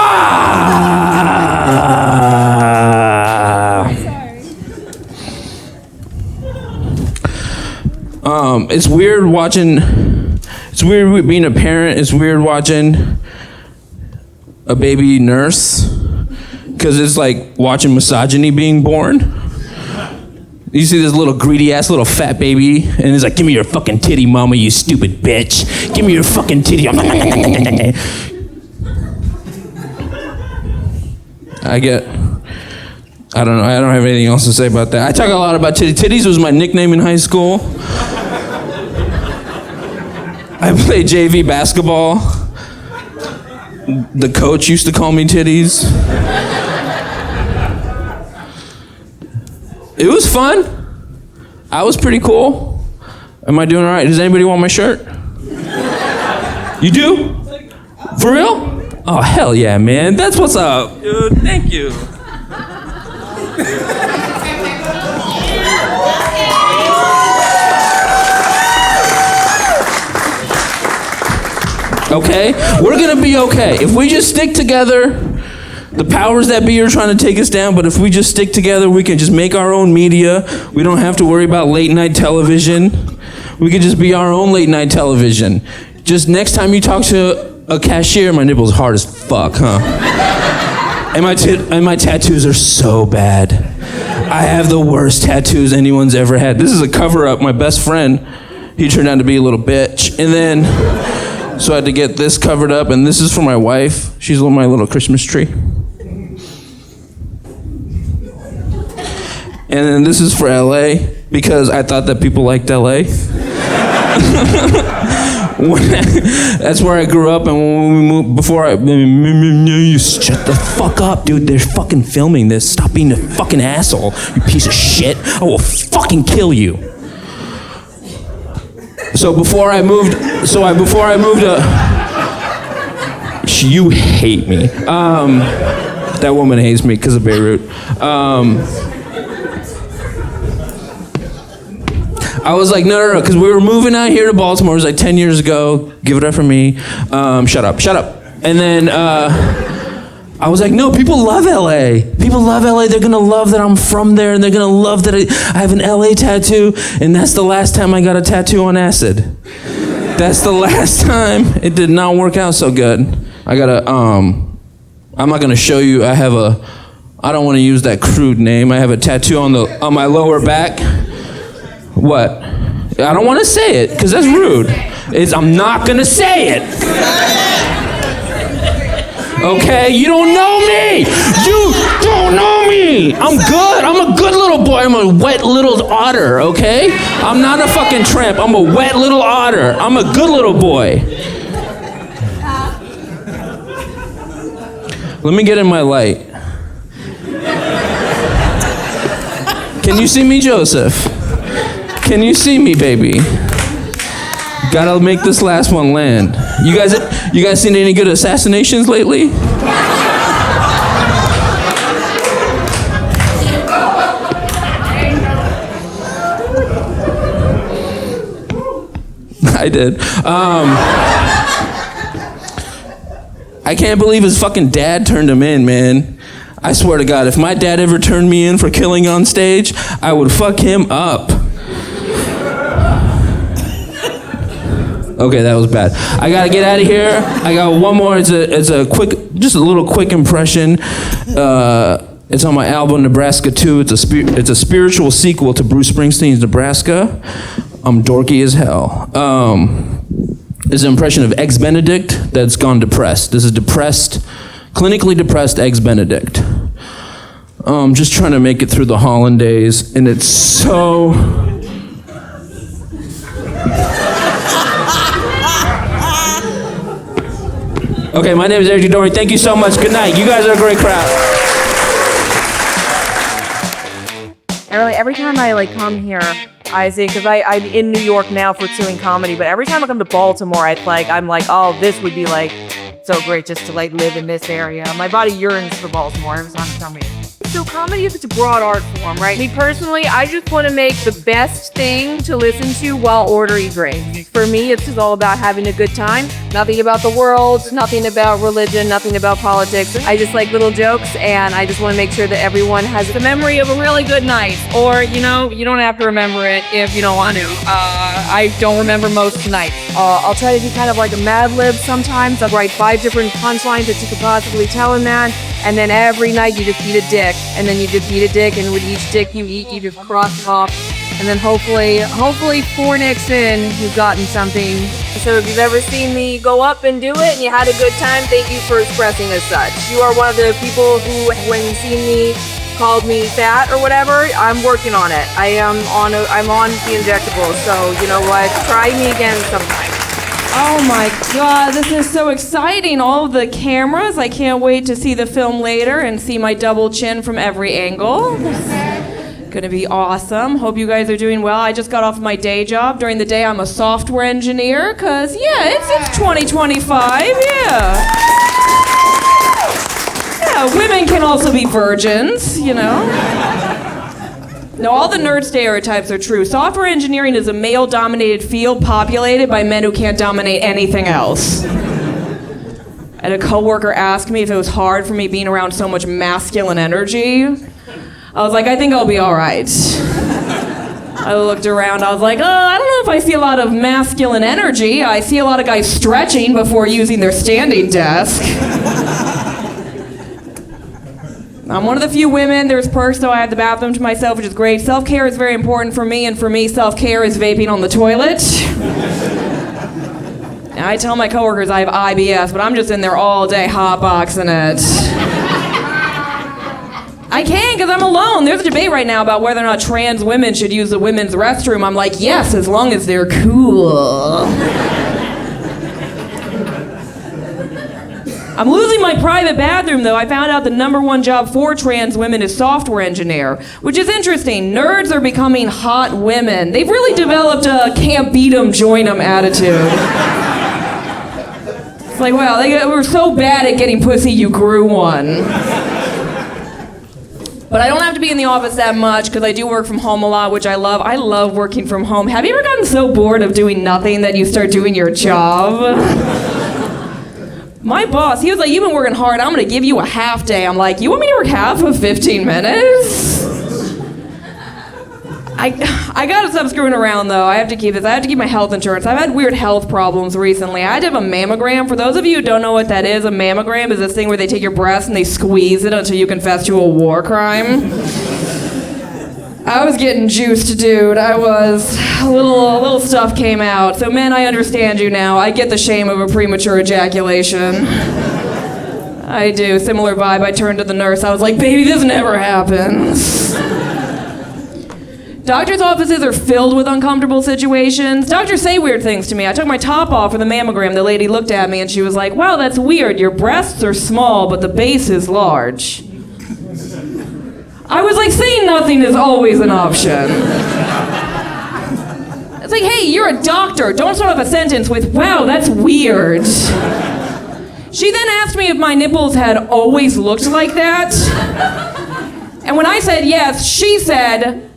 It's weird being a parent. It's weird watching a baby nurse, because it's like watching misogyny being born. You see this little greedy ass little fat baby, and it's like, give me your fucking titty, mama, you stupid bitch. Give me your fucking titty. I don't know, I don't have anything else to say about that. I talk a lot about titties. Titties was my nickname in high school. I play JV basketball. The coach used to call me titties. It was fun. I was pretty cool. Am I doing all right? Does anybody want my shirt? You do? For real? Oh, hell yeah, man. That's what's up. Dude, thank you. Okay? We're gonna be okay. If we just stick together, the powers that be are trying to take us down, but if we just stick together, we can just make our own media. We don't have to worry about late night television. We can just be our own late night television. Just next time you talk to a cashier, my nipple's hard as fuck, huh? And my tattoos are so bad. I have the worst tattoos anyone's ever had. This is a cover-up. My best friend, he turned out to be a little bitch. And then, so I had to get this covered up, and this is for my wife. She's my little Christmas tree. And then this is for LA, because I thought that people liked LA. That's where I grew up, and when we moved, you shut the fuck up, dude. They're fucking filming this. Stop being a fucking asshole, you piece of shit. I will fucking kill you. So before I moved you hate me. That woman hates me because of Beirut. I was like, no, because we were moving out here to Baltimore. It was like 10 years ago. Give it up for me. Shut up. And then I was like, no, people love LA. People love LA. They're gonna love that I'm from there, and they're gonna love that I have an LA tattoo. And that's the last time I got a tattoo on acid. That's the last time. It did not work out so good. I got I'm not gonna show you. I don't want to use that crude name. I have a tattoo on my lower back. What? I don't want to say it, because that's rude. I'm not going to say it. Okay? You don't know me. You don't know me. I'm good. I'm a good little boy. I'm a wet little otter, okay? I'm not a fucking tramp. I'm a wet little otter. I'm a good little boy. Let me get in my light. Can you see me, Joseph? Can you see me, baby? Gotta make this last one land. You guys seen any good assassinations lately? I did. I can't believe his fucking dad turned him in, man. I swear to God, if my dad ever turned me in for killing on stage, I would fuck him up. Okay, that was bad. I gotta get out of here. I got one more. It's a little quick impression. It's on my album Nebraska 2. It's a spiritual sequel to Bruce Springsteen's Nebraska. I'm dorky as hell. It's an impression of Eggs Benedict that's gone depressed. This is clinically depressed Eggs Benedict. Just trying to make it through the holidays, and it's so. Okay, my name is Eric Dadourian. Thank you so much. Good night. You guys are a great crowd. And really, every time I come here, I see, because I'm in New York now pursuing comedy, but every time I come to Baltimore, I'm like, oh, this would be so great just to live in this area. My body yearns for Baltimore every time I come here. So comedy is such a broad art form, right? Me personally, I just want to make the best thing to listen to while ordering drinks. For me, it's just all about having a good time. Nothing about the world, nothing about religion, nothing about politics. I just like little jokes, and I just want to make sure that everyone has the memory of a really good night. Or, you don't have to remember it if you don't want to. I don't remember most nights. I'll try to do kind of like a Mad Lib sometimes. I'll write 5 different punchlines that you could possibly tell in that. And then every night you just eat a dick. And then you just eat a dick, and with each dick you eat, you just cross them off. And then hopefully 4 nicks in, you've gotten something. So if you've ever seen me go up and do it and you had a good time, thank you for expressing as such. You are one of the people who, when you see me, called me fat or whatever. I'm working on it. I'm on the injectables, so you know what? Try me again sometime. Oh my God, this is so exciting. All of the cameras. I can't wait to see the film later and see my double chin from every angle. Gonna be awesome. Hope you guys are doing well. I just got off my day job. During the day, I'm a software engineer, cause yeah, it's 2025, yeah. Yeah, women can also be virgins, you know. No, all the nerd stereotypes are true. Software engineering is a male-dominated field populated by men who can't dominate anything else. And a coworker asked me if it was hard for me being around so much masculine energy. I was like, I think I'll be all right. I looked around, I was like, I don't know if I see a lot of masculine energy. I see a lot of guys stretching before using their standing desk. I'm one of the few women. There's perks, so I have the bathroom to myself, which is great. Self-care is very important for me, and for me, self-care is vaping on the toilet. Now, I tell my coworkers I have IBS, but I'm just in there all day hotboxing it. I can, because I'm alone. There's a debate right now about whether or not trans women should use the women's restroom. I'm like, yes, as long as they're cool. I'm losing my private bathroom, though. I found out the #1 job for trans women is software engineer, which is interesting. Nerds are becoming hot women. They've really developed a can't beat 'em, join 'em attitude. It's like, wow, they were so bad at getting pussy, you grew one. But I don't have to be in the office that much because I do work from home a lot, which I love. I love working from home. Have you ever gotten so bored of doing nothing that you start doing your job? My boss, he was like, you've been working hard, I'm gonna give you a half day. I'm like, you want me to work half of 15 minutes? I gotta stop screwing around though. I have to keep this. I have to keep my health insurance. I've had weird health problems recently. I had to have a mammogram. For those of you who don't know what that is, a mammogram is this thing where they take your breast and they squeeze it until you confess to a war crime. I was getting juiced, dude. I was. A little stuff came out. So men, I understand you now. I get the shame of a premature ejaculation. I do. Similar vibe. I turned to the nurse. I was like, baby, this never happens. Doctors' offices are filled with uncomfortable situations. Doctors say weird things to me. I took my top off for the mammogram. The lady looked at me and she was like, wow, that's weird. Your breasts are small, but the base is large. I was like, saying nothing is always an option. It's like, hey, you're a doctor. Don't start off a sentence with, wow, that's weird. She then asked me if my nipples had always looked like that. And when I said yes, she said,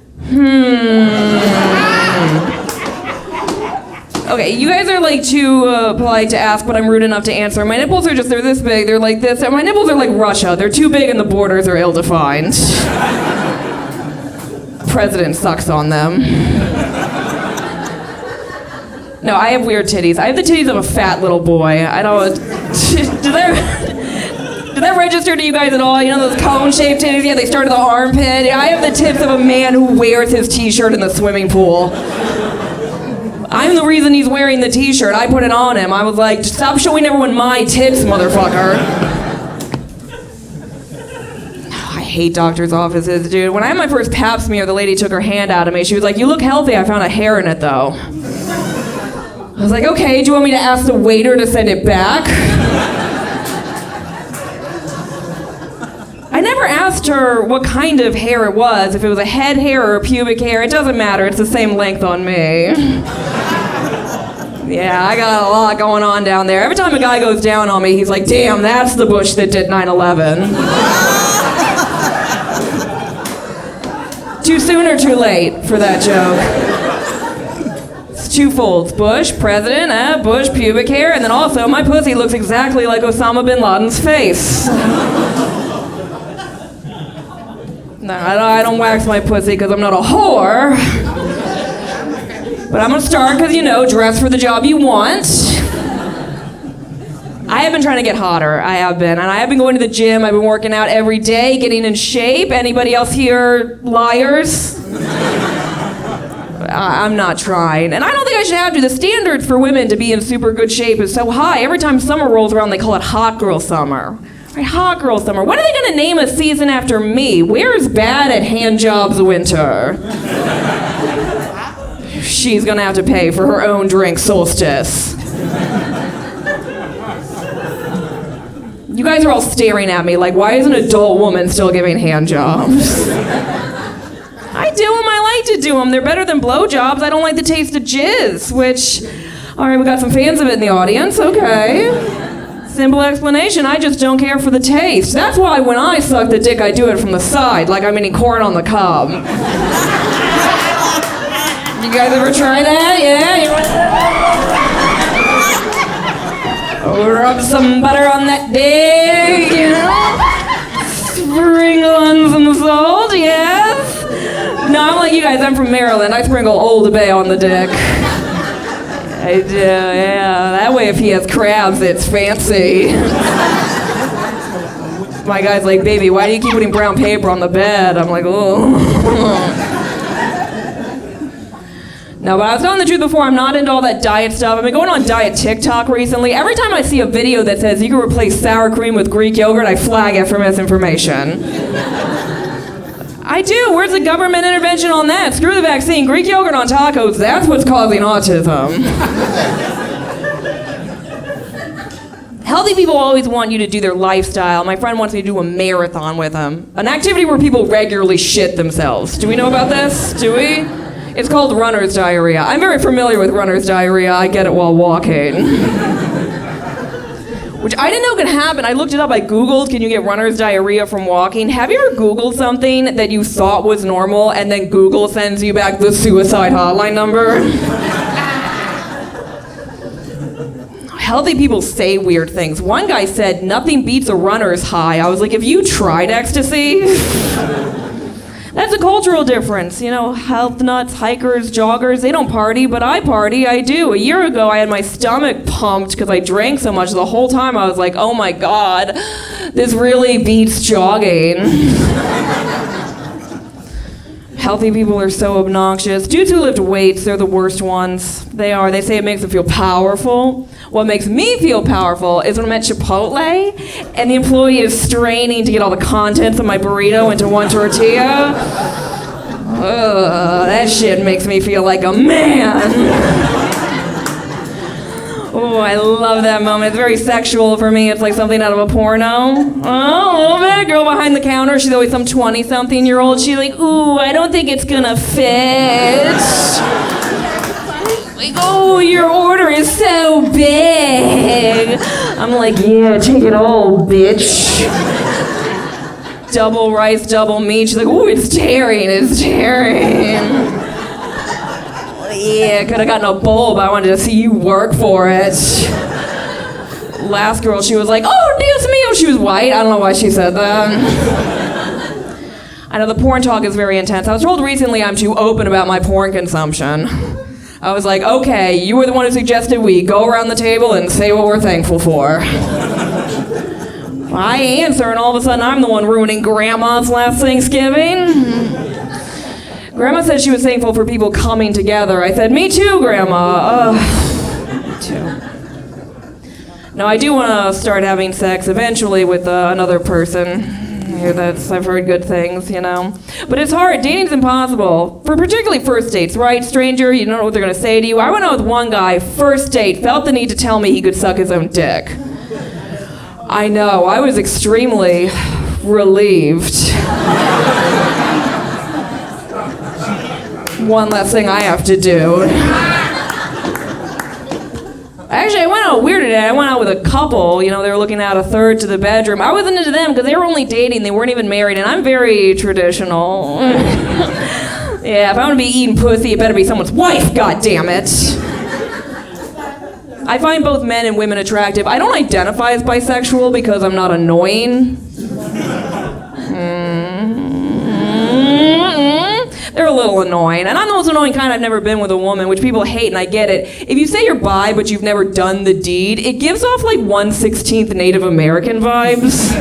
Okay, you guys are like too polite to ask, but I'm rude enough to answer. My nipples are just, they're this big, they're like this. My nipples are like Russia. They're too big and the borders are ill-defined. President sucks on them. No, I have weird titties. I have the titties of a fat little boy. I don't, did that register to you guys at all? You know those cone-shaped titties? Yeah, they start at the armpit. I have the tits of a man who wears his t-shirt in the swimming pool. I'm the reason he's wearing the t-shirt. I put it on him. I was like, stop showing everyone my tits, motherfucker. I hate doctor's offices, dude. When I had my first pap smear, the lady took her hand out of me. She was like, you look healthy. I found a hair in it, though. I was like, okay, do you want me to ask the waiter to send it back? I never asked her what kind of hair it was, if it was a head hair or a pubic hair. It doesn't matter, it's the same length on me. Yeah, I got a lot going on down there. Every time a guy goes down on me, he's like, damn, that's the Bush that did 9/11. Too soon or too late for that joke? It's twofold. Bush, president, Bush, pubic hair, and then also my pussy looks exactly like Osama bin Laden's face. No, I don't wax my pussy because I'm not a whore. But I'm gonna start because, you know, dress for the job you want. I have been trying to get hotter. I have been. And I have been going to the gym. I've been working out every day, getting in shape. Anybody else here liars? I'm not trying. And I don't think I should have to. The standards for women to be in super good shape is so high. Every time summer rolls around, they call it hot girl summer. Right, hot girl summer. When are they gonna name a season after me? Where's bad at hand jobs winter? She's gonna have to pay for her own drink, Solstice. You guys are all staring at me like, why is an adult woman still giving hand jobs? I do them, I like to do them. They're better than blowjobs. I don't like the taste of jizz, which, all right, we got some fans of it in the audience, okay. Simple explanation, I just don't care for the taste. That's why when I suck the dick, I do it from the side, like I'm eating corn on the cob. You guys ever try that? Yeah? Rub some butter on that dick, you know? Sprinkle on some salt, yes? No, I'm like you guys, I'm from Maryland. I sprinkle Old Bay on the dick. I do, yeah. That way if he has crabs, it's fancy. My guy's like, baby, why do you keep putting brown paper on the bed? I'm like, oh. No, but I was telling the truth before, I'm not into all that diet stuff. I've been going on diet TikTok recently. Every time I see a video that says you can replace sour cream with Greek yogurt, I flag it for misinformation. I do. Where's the government intervention on that? Screw the vaccine. Greek yogurt on tacos, that's what's causing autism. Healthy people always want you to do their lifestyle. My friend wants me to do a marathon with him. An activity where people regularly shit themselves. Do we know about this? Do we? It's called runner's diarrhea. I'm very familiar with runner's diarrhea. I get it while walking. Which I didn't know could happen. I looked it up. I Googled, can you get runner's diarrhea from walking? Have you ever Googled something that you thought was normal and then Google sends you back the suicide hotline number? Healthy people say weird things. One guy said, nothing beats a runner's high. I was like, have you tried ecstasy? That's a cultural difference. You know, health nuts, hikers, joggers, they don't party, but I party, I do. A year ago, I had my stomach pumped because I drank so much. The whole time I was like, oh my God, this really beats jogging. Healthy people are so obnoxious. Dudes who lift weights, they're the worst ones. They are. They say it makes them feel powerful. What makes me feel powerful is when I'm at Chipotle and the employee is straining to get all the contents of my burrito into one tortilla. That shit makes me feel like a man. Oh, I love that moment. It's very sexual for me. It's like something out of a porno. Oh, that girl behind the counter, she's always some 20-something-year-old. She's like, ooh, I don't think it's gonna fit. Like, oh, your order is so big. I'm like, yeah, take it all, bitch. Double rice, double meat. She's like, ooh, it's tearing, it's tearing. Yeah, could have gotten a bowl, but I wanted to see you work for it. Last girl, she was like, oh, Dios mío. She was white. I don't know why she said that. I know the porn talk is very intense. I was told recently I'm too open about my porn consumption. I was like, okay, you were the one who suggested we go around the table and say what we're thankful for. I answer, and all of a sudden I'm the one ruining Grandma's last Thanksgiving. Grandma said she was thankful for people coming together. I said, me too, Grandma. Me too. No, I do want to start having sex eventually with another person. I've heard good things, you know. But it's hard. Dating's impossible. For particularly first dates, right? Stranger, you don't know what they're going to say to you. I went out with one guy, first date, felt the need to tell me he could suck his own dick. I know. I was extremely relieved. One less thing I have to do. Actually, I went out weird today. I went out with a couple. You know, they were looking at a third to the bedroom. I wasn't into them because they were only dating. They weren't even married, and I'm very traditional. Yeah, if I'm gonna be eating pussy, it better be someone's wife, goddammit. I find both men and women attractive. I don't identify as bisexual because I'm not annoying. They're a little annoying. And I'm the most annoying kind. I've never been with a woman, which people hate, and I get it. If you say you're bi, but you've never done the deed, it gives off like 1/16 Native American vibes.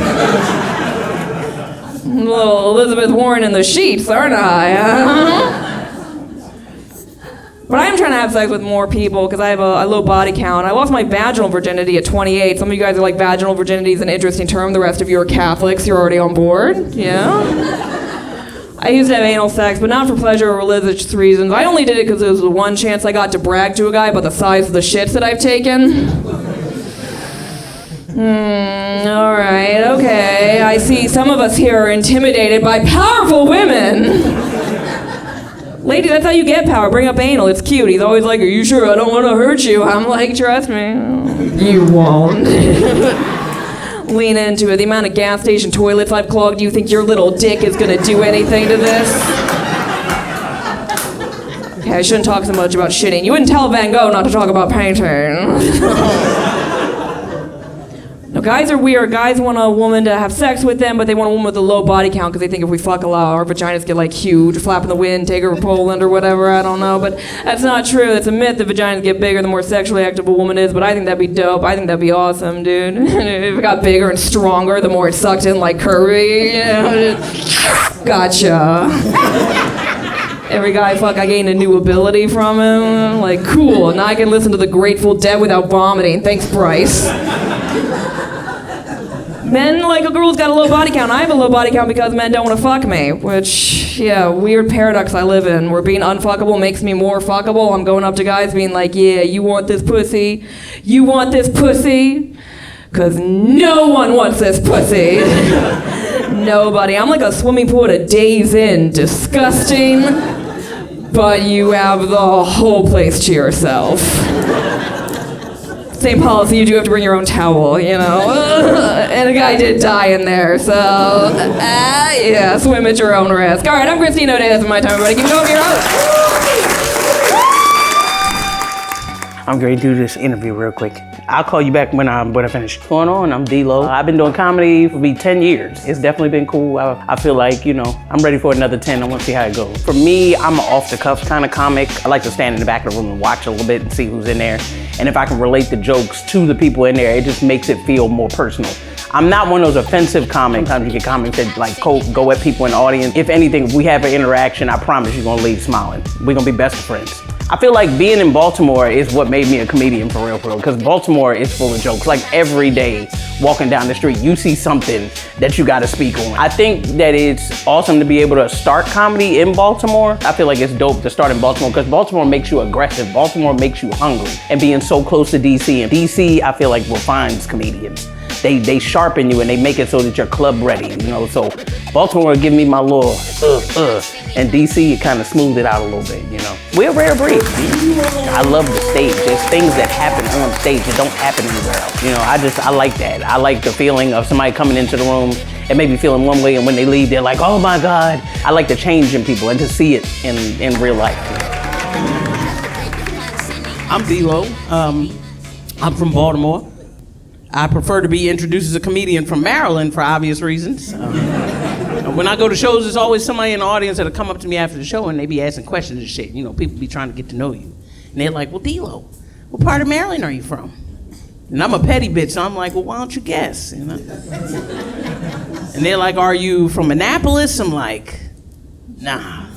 Little Elizabeth Warren in the sheets, aren't I? But I am trying to have sex with more people because I have a low body count. I lost my vaginal virginity at 28. Some of you guys are like, vaginal virginity is an interesting term. The rest of you are Catholics. You're already on board. Yeah? I used to have anal sex, but not for pleasure or religious reasons. I only did it because it was the one chance I got to brag to a guy about the size of the shits that I've taken. Alright, okay. I see some of us here are intimidated by powerful women. Lady, that's how you get power. Bring up anal. It's cute. He's always like, are you sure I don't want to hurt you? I'm like, trust me. You won't. Lean into it. The amount of gas station toilets I've clogged, do you think your little dick is going to do anything to this? Okay, I shouldn't talk so much about shitting. You wouldn't tell Van Gogh not to talk about painting. No, guys are weird. Guys want a woman to have sex with them, but they want a woman with a low body count because they think if we fuck a lot, our vaginas get like huge, flap in the wind, take her to Poland or whatever, I don't know. But that's not true. That's a myth. The vaginas get bigger the more sexually active a woman is, but I think that'd be dope. I think that'd be awesome, dude. If it got bigger and stronger, the more it sucked in like curry, you know. Gotcha. Every guy I fuck, I gain a new ability from him. Like, cool. Now I can listen to the Grateful Dead without vomiting. Thanks, Bryce. Men like a girl's got a low body count. I have a low body count because men don't want to fuck me, which, yeah, weird paradox I live in, where being unfuckable makes me more fuckable. I'm going up to guys being like, yeah, you want this pussy? You want this pussy? Because no one wants this pussy. Nobody. I'm like a swimming pool at a Days Inn. Disgusting, but you have the whole place to yourself. Same policy, you do have to bring your own towel, you know? And a guy did die in there, so yeah, swim at your own risk. All right, I'm Christine O'Day, that's my time, everybody. Keep going with your host. I'm going to do this interview real quick. I'll call you back when I finish. What's going on? I'm D-Lo. I've been doing comedy for 10 years. It's definitely been cool. I feel like, you know, I'm ready for another 10. I want to see how it goes. For me, I'm an off-the-cuff kind of comic. I like to stand in the back of the room and watch a little bit and see who's in there. And if I can relate the jokes to the people in there, it just makes it feel more personal. I'm not one of those offensive comics. Sometimes you get comics that like go at people in the audience. If anything, if we have an interaction, I promise you're gonna leave smiling. We're gonna be best friends. I feel like being in Baltimore is what made me a comedian for real, because Baltimore is full of jokes. Like every day, walking down the street, you see something that you gotta speak on. I think that it's awesome to be able to start comedy in Baltimore. I feel like it's dope to start in Baltimore because Baltimore makes you aggressive. Baltimore makes you hungry. And being so close to DC, and DC, I feel like refines comedians. They sharpen you and they make it so that you're club ready, you know? So Baltimore give me my little and DC, it kind of smoothed it out a little bit, you know? We're a rare breed. I love the stage. There's things that happen on stage that don't happen anywhere else. You know, I like that. I like the feeling of somebody coming into the room and maybe feeling one way, and when they leave, they're like, oh my God. I like the change in people and to see it in real life. I'm D-Lo. I'm from Baltimore. I prefer to be introduced as a comedian from Maryland for obvious reasons. When I go to shows, there's always somebody in the audience that'll come up to me after the show and they be asking questions and shit. You know, people be trying to get to know you. And they're like, well, D-Lo, what part of Maryland are you from? And I'm a petty bitch, so I'm like, well, why don't you guess? You know? And they're like, are you from Annapolis? I'm like, nah.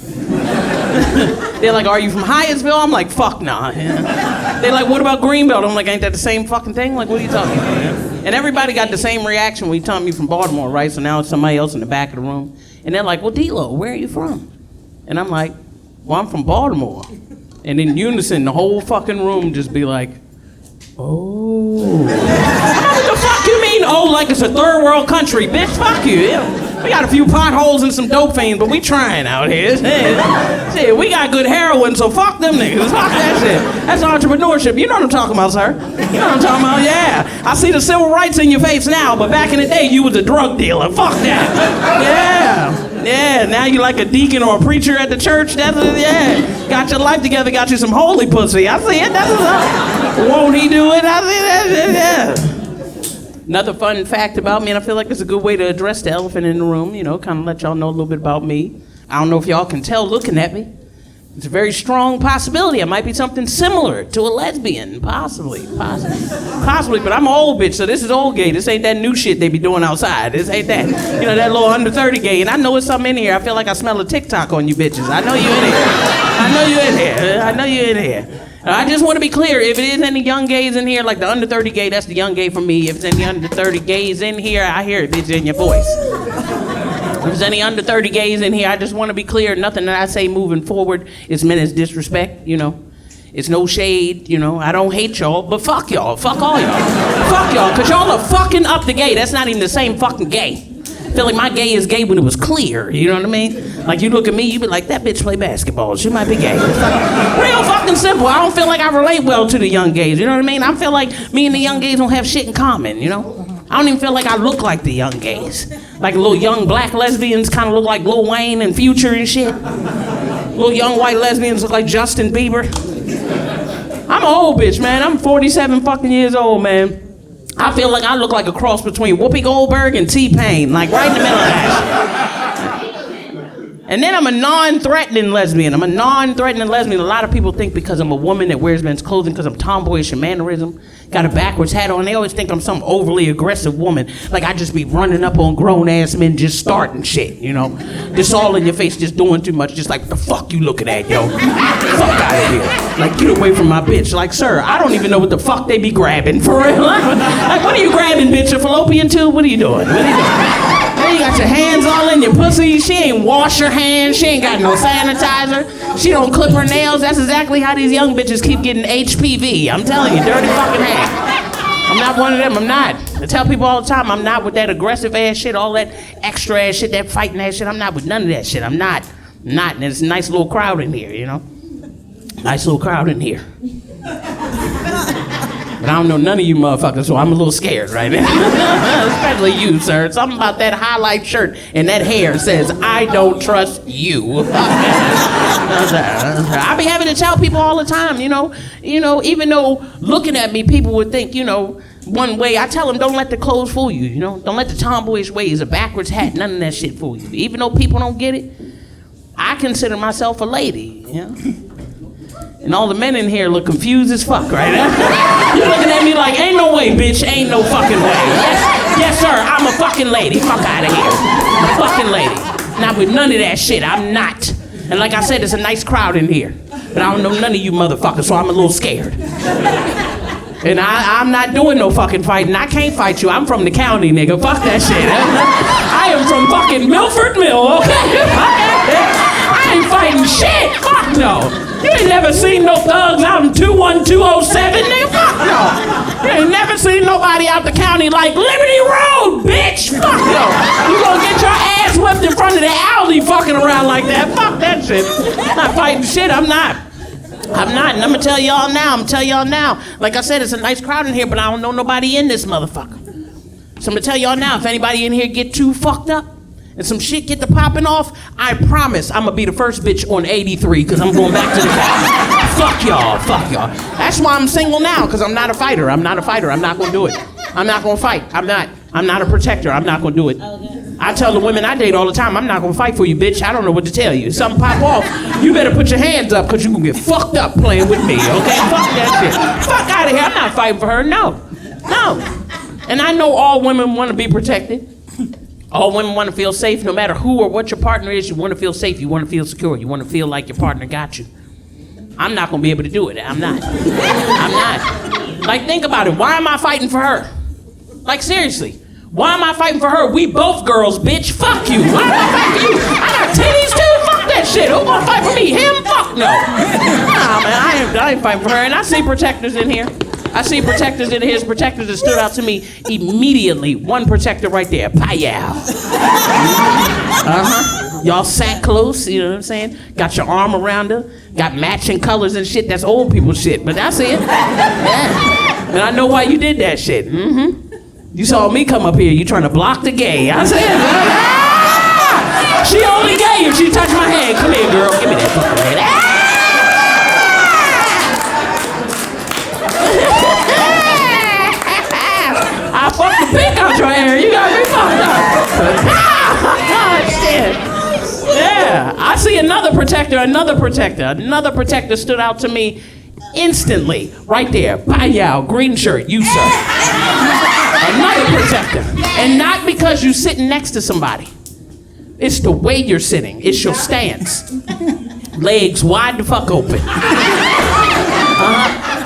They're like, are you from Hyattsville? I'm like, fuck nah. Yeah. They're like, what about Greenbelt? I'm like, ain't that the same fucking thing? Like, what are you talking about? Yeah. And everybody got the same reaction when you tell me from Baltimore, right? So now it's somebody else in the back of the room. And they're like, well, D-Lo, where are you from? And I'm like, well, I'm from Baltimore. And in unison, the whole fucking room just be like, oh. What the fuck you mean, oh, like it's a third world country? Bitch, fuck you. Yeah. We got a few potholes and some dope fiends, but we trying out here. Shit, we got good heroin, so fuck them niggas. Fuck that shit. That's entrepreneurship. You know what I'm talking about, sir. You know what I'm talking about? Yeah. I see the civil rights in your face now, but back in the day, you was a drug dealer. Fuck that. Yeah. Yeah, now you like a deacon or a preacher at the church. That's it, yeah. Got your life together, got you some holy pussy. I see it. That's won't he do it? I see that shit, yeah. Another fun fact about me, and I feel like it's a good way to address the elephant in the room, you know, kind of let y'all know a little bit about me. I don't know if y'all can tell looking at me. It's a very strong possibility. I might be something similar to a lesbian, possibly, but I'm an old bitch, so this is old gay. This ain't that new shit they be doing outside. This ain't that, you know, that little under 30 gay. And I know it's something in here. I feel like I smell a TikTok on you bitches. I know you in here. I know you in here. I know you in here. I just want to be clear, if it is any young gays in here, like the under 30 gay, that's the young gay for me. If it's any under 30 gays in here, I hear it, bitch, in your voice. If there's any under 30 gays in here, I just want to be clear, nothing that I say moving forward is meant as disrespect, you know. It's no shade, you know. I don't hate y'all, but fuck y'all. Fuck all y'all. Fuck y'all, because y'all are fucking up the gay. That's not even the same fucking gay. I feel like my gay is gay when it was clear, you know what I mean? Like, you look at me, you be like, that bitch play basketball. She might be gay. It's like, real fucking simple. I don't feel like I relate well to the young gays, you know what I mean? I feel like me and the young gays don't have shit in common, you know? I don't even feel like I look like the young gays. Like little young black lesbians kind of look like Lil Wayne and Future and shit. Little young white lesbians look like Justin Bieber. I'm an old bitch, man. I'm 47 fucking years old, man. I feel like I look like a cross between Whoopi Goldberg and T-Pain, like right in the middle of that shit. And then I'm a non-threatening lesbian. I'm a non-threatening lesbian. A lot of people think because I'm a woman that wears men's clothing, because I'm tomboyish and mannerism, got a backwards hat on, they always think I'm some overly aggressive woman. Like I just be running up on grown-ass men just starting shit, you know? Just all in your face, just doing too much. Just like, what the fuck you looking at, yo? Fuck out of here. Like, get away from my bitch. Like, sir, I don't even know what the fuck they be grabbing, for real. Like, what are you grabbing, bitch? A fallopian tube? What are you doing? What are you doing? You got your hands all in your pussy. She ain't wash her hands. She ain't got no sanitizer. She don't clip her nails. That's exactly how these young bitches keep getting HPV. I'm telling you, dirty fucking hands. I'm not one of them. I'm not. I tell people all the time, I'm not with that aggressive ass shit, all that extra ass shit, that fighting ass shit. I'm not with none of that shit. I'm not. And there's a nice little crowd in here, you know? Nice little crowd in here. But I don't know none of you motherfuckers, so I'm a little scared right now. Especially you, sir. Something about that highlight shirt and that hair says, I don't trust you. I be having to tell people all the time, you know, even though looking at me, people would think, you know, one way. I tell them, don't let the clothes fool you, you know? Don't let the tomboyish ways, a backwards hat, none of that shit fool you. Even though people don't get it, I consider myself a lady, you know? And all the men in here look confused as fuck, right? You're looking at me like, ain't no way, bitch, ain't no fucking way. Yes, sir, I'm a fucking lady. Fuck out of here. I'm a fucking lady. Not with none of that shit, I'm not. And like I said, there's a nice crowd in here. But I don't know none of you motherfuckers, so I'm a little scared. And I'm not doing no fucking fighting. I can't fight you. I'm from the county, nigga. Fuck that shit. I am from fucking Milford Mill, okay? I ain't fighting shit. Fuck no. You ain't never seen no thugs out in 21207, nigga. Fuck no. You ain't never seen nobody out the county like Liberty Road, bitch. Fuck no. You gonna get your ass whipped in front of the alley fucking around like that. Fuck that shit. I'm not fighting shit. I'm not. And I'm gonna tell y'all now. Like I said, it's a nice crowd in here, but I don't know nobody in this motherfucker. So I'm gonna tell y'all now, if anybody in here get too fucked up and some shit get to popping off, I promise I'm gonna be the first bitch on 83, because I'm going back to the county. Fuck y'all. That's why I'm single now, because I'm not a fighter. I'm not gonna do it. I'm not gonna fight. I'm not a protector. I'm not gonna do it. I tell the women I date all the time, I'm not gonna fight for you, bitch. I don't know what to tell you. If something pop off, you better put your hands up, because you gonna get fucked up playing with me, okay? Fuck that shit. Fuck out of here. I'm not fighting for her. No. And I know all women want to be protected. All women want to feel safe, no matter who or what your partner is. You want to feel safe. You want to feel secure. You want to feel like your partner got you. I'm not gonna be able to do it. I'm not. Like, think about it. Why am I fighting for her? Like, seriously. Why am I fighting for her? We both girls, bitch. Fuck you. Why am I fighting for you? I got titties too. Fuck that shit. Who gonna fight for me? Him? Fuck no. Nah, man, I ain't fighting for her. And I see protectors in here. His protectors that stood out to me immediately. One protector right there. Pow. Y'all sat close, you know what I'm saying? Got your arm around her. Got matching colors and shit. That's old people shit, but I see it. Yeah. And I know why you did that shit. You saw me come up here. You trying to block the gay. I said, she only gay if she touched my hand. Come here, girl. Give me that fucking hand. I fucked the pink out your hair. You got me fucked up. Shit. Yeah. I see another protector stood out to me instantly. Right there. Pow, green shirt. You, sir. Another protector. And not because you're sitting next to somebody. It's the way you're sitting. It's your stance. Legs wide the fuck open.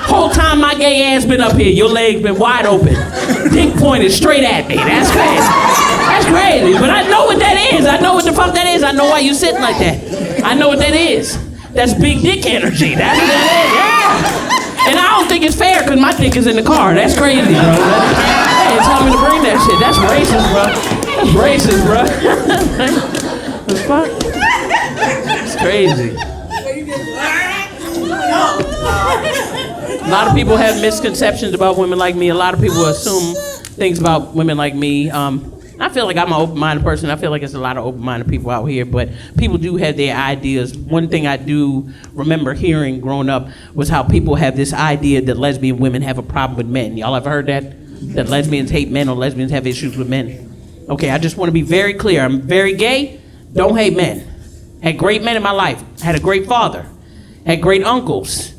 Whole time my gay ass been up here, your legs been wide open. Dick pointed straight at me. That's crazy. That's That's crazy, but I know what that is. I know what the fuck that is. I know why you sitting like that. I know what that is. That's big dick energy. That's what that is, yeah. And I don't think it's fair because my dick is in the car. That's crazy, bro. Hey, tell me to bring that shit. That's racist, bro. That's racist, bro. The fuck? It's crazy. A lot of people have misconceptions about women like me. A lot of people assume things about women like me. I feel like I'm an open-minded person. I feel like there's a lot of open-minded people out here, but people do have their ideas. One thing I do remember hearing growing up was how people have this idea that lesbian women have a problem with men. Y'all ever heard that? That lesbians hate men or lesbians have issues with men? Okay, I just want to be very clear. I'm very gay, don't hate men. Had great men in my life. Had a great father. Had great uncles.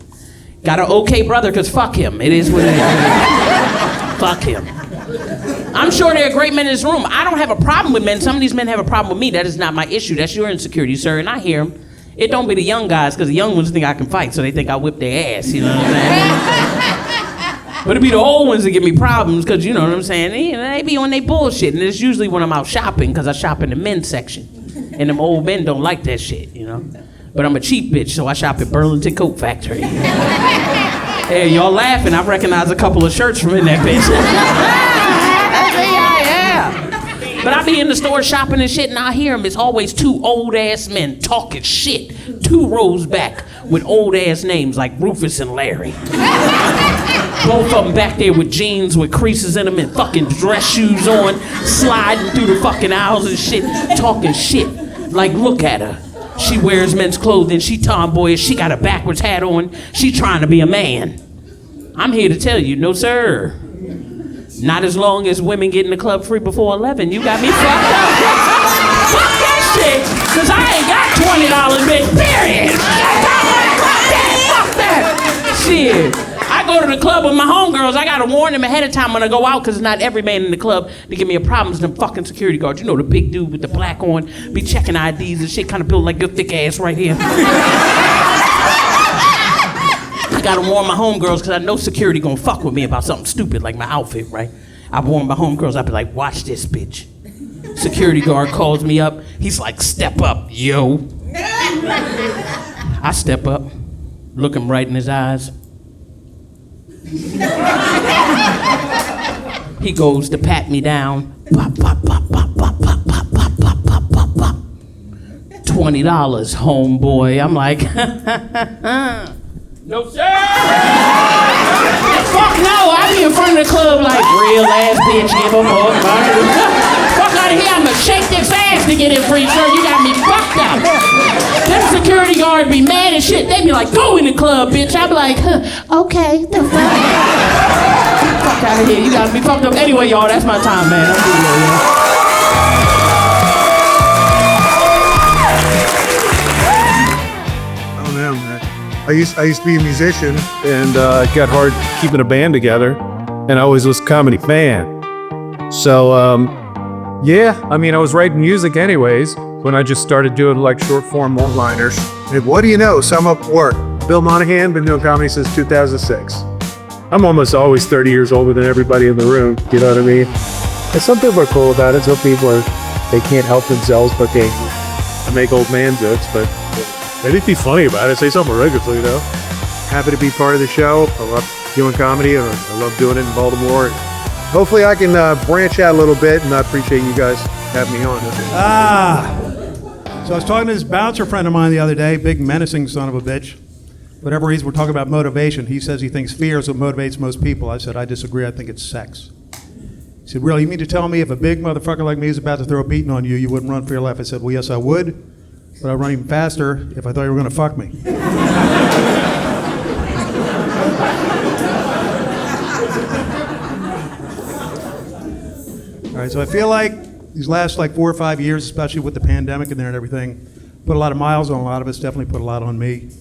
Got an okay brother, because fuck him. It is what it is. Fuck him. I'm sure there are great men in this room. I don't have a problem with men. Some of these men have a problem with me. That is not my issue. That's your insecurity, sir, and I hear them. It don't be the young guys, because the young ones think I can fight, so they think I whip their ass, you know what I'm saying? But it be the old ones that give me problems, because you know what I'm saying? They be on their bullshit, and it's usually when I'm out shopping, because I shop in the men's section. And them old men don't like that shit, you know? But I'm a cheap bitch, so I shop at Burlington Coat Factory. Hey, y'all laughing. I recognize a couple of shirts from in that bitch. Yeah. But I be in the store shopping and shit, and I hear them. It's always two old-ass men talking shit 2 rows back with old-ass names like Rufus and Larry. Both of them back there with jeans with creases in them and fucking dress shoes on, sliding through the fucking aisles and shit, talking shit. Like, look at her. She wears men's clothing, she tomboyish, she got a backwards hat on, she trying to be a man. I'm here to tell you, no sir. Not as long as women get in the club free before 11, you got me fucked up. Fuck that shit, cause I ain't got $20, bitch, period. Fuck that. Shit. I go to the club with my homegirls, I gotta warn them ahead of time when I go out, cause it's not every man in the club to give me a problem. It's them fucking security guards. You know the big dude with the black on, be checking IDs and shit, kinda built like your thick ass right here. I gotta warn my homegirls, cause I know security gonna fuck with me about something stupid like my outfit, right? I warn my homegirls, I be like, watch this bitch. Security guard calls me up, he's like, step up, yo. I step up, look him right in his eyes. He goes to pat me down. Pop, pop, pop, pop, pop, pop, pop, pop, pop, pop, pop, pop. $20, homeboy. I'm like, no sir. Fuck no, I be in front of the club like real ass bitch, give a fuck. Fuck out of here, I'ma shake this ass to get it free, sir. You got me fucked up. Them security guards be mad as shit. They be like, go in the club, bitch. I be like, okay, the fuck. Fuck out of here, you got me fucked up. Anyway, y'all, that's my time, man. I'm doing it, y'all. Oh man, I used to be a musician, and it got hard keeping a band together, and I always was a comedy fan. So yeah, I mean, I was writing music anyways when I just started doing like short form one-liners. And what do you know? Sum up work. Bill Monahan, been doing comedy since 2006. I'm almost always 30 years older than everybody in the room, you know what I mean? And some people are cool about it, some people they can't help themselves, but they make old man jokes, but they need to be funny about it, say something original, you know? Happy to be part of the show. I love doing comedy, and I love doing it in Baltimore. Hopefully I can branch out a little bit, and I appreciate you guys having me on. So I was talking to this bouncer friend of mine the other day, big menacing son of a bitch. Whatever reason, we're talking about motivation. He says he thinks fear is what motivates most people. I said, I disagree, I think it's sex. He said, really, you mean to tell me if a big motherfucker like me is about to throw a beating on you, you wouldn't run for your life? I said, well, yes, I would, but I'd run even faster if I thought you were gonna fuck me. All right, so I feel like these last like 4 or 5 years, especially with the pandemic in there and everything, put a lot of miles on a lot of us, definitely put a lot on me.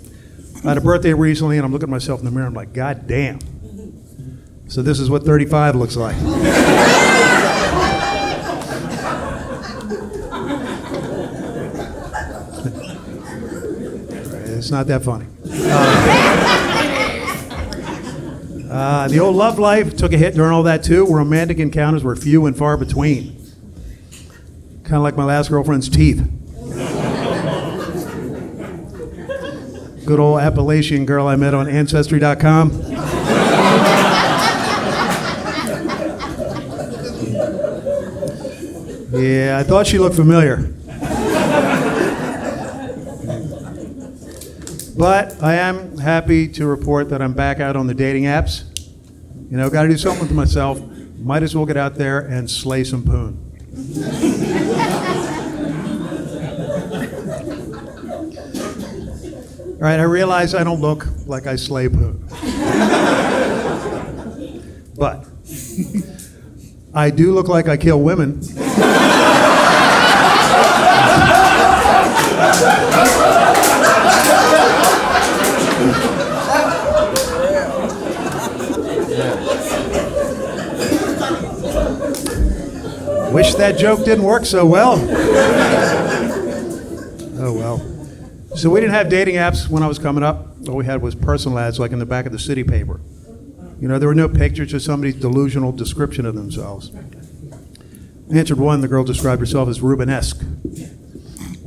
I had a birthday recently, and I'm looking at myself in the mirror, I'm like, God damn. So this is what 35 looks like. It's not that funny. The old love life took a hit during all that too. Romantic encounters were few and far between. Kind of like my last girlfriend's teeth. Good old Appalachian girl I met on Ancestry.com. Yeah, I thought she looked familiar. But I am happy to report that I'm back out on the dating apps. You know, got to do something with myself. Might as well get out there and slay some poon. All right, I realize I don't look like I slay poon. But I do look like I kill women. Wish that joke didn't work so well. Oh well. So we didn't have dating apps when I was coming up. All we had was personal ads like in the back of the city paper. You know, there were no pictures, just somebody's delusional description of themselves. I answered one, the girl described herself as Rubenesque,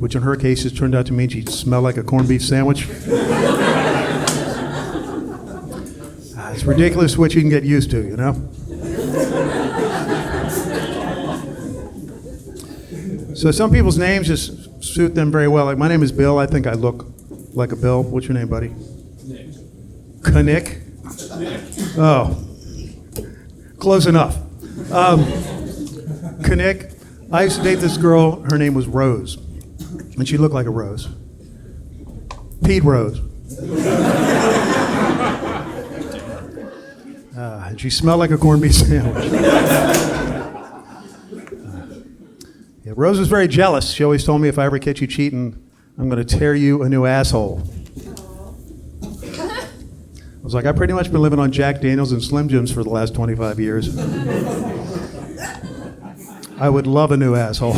which in her case has turned out to mean she smelled like a corned beef sandwich. It's ridiculous what you can get used to, you know? So some people's names just suit them very well. Like my name is Bill. I think I look like a Bill. What's your name, buddy? Nick. Oh, close enough. Nick. I used to date this girl. Her name was Rose, and she looked like a rose. Pete Rose. And she smelled like a corned beef sandwich. Yeah, Rose was very jealous. She always told me if I ever catch you cheating, I'm going to tear you a new asshole. I was like, I've pretty much been living on Jack Daniels and Slim Jims for the last 25 years. I would love a new asshole.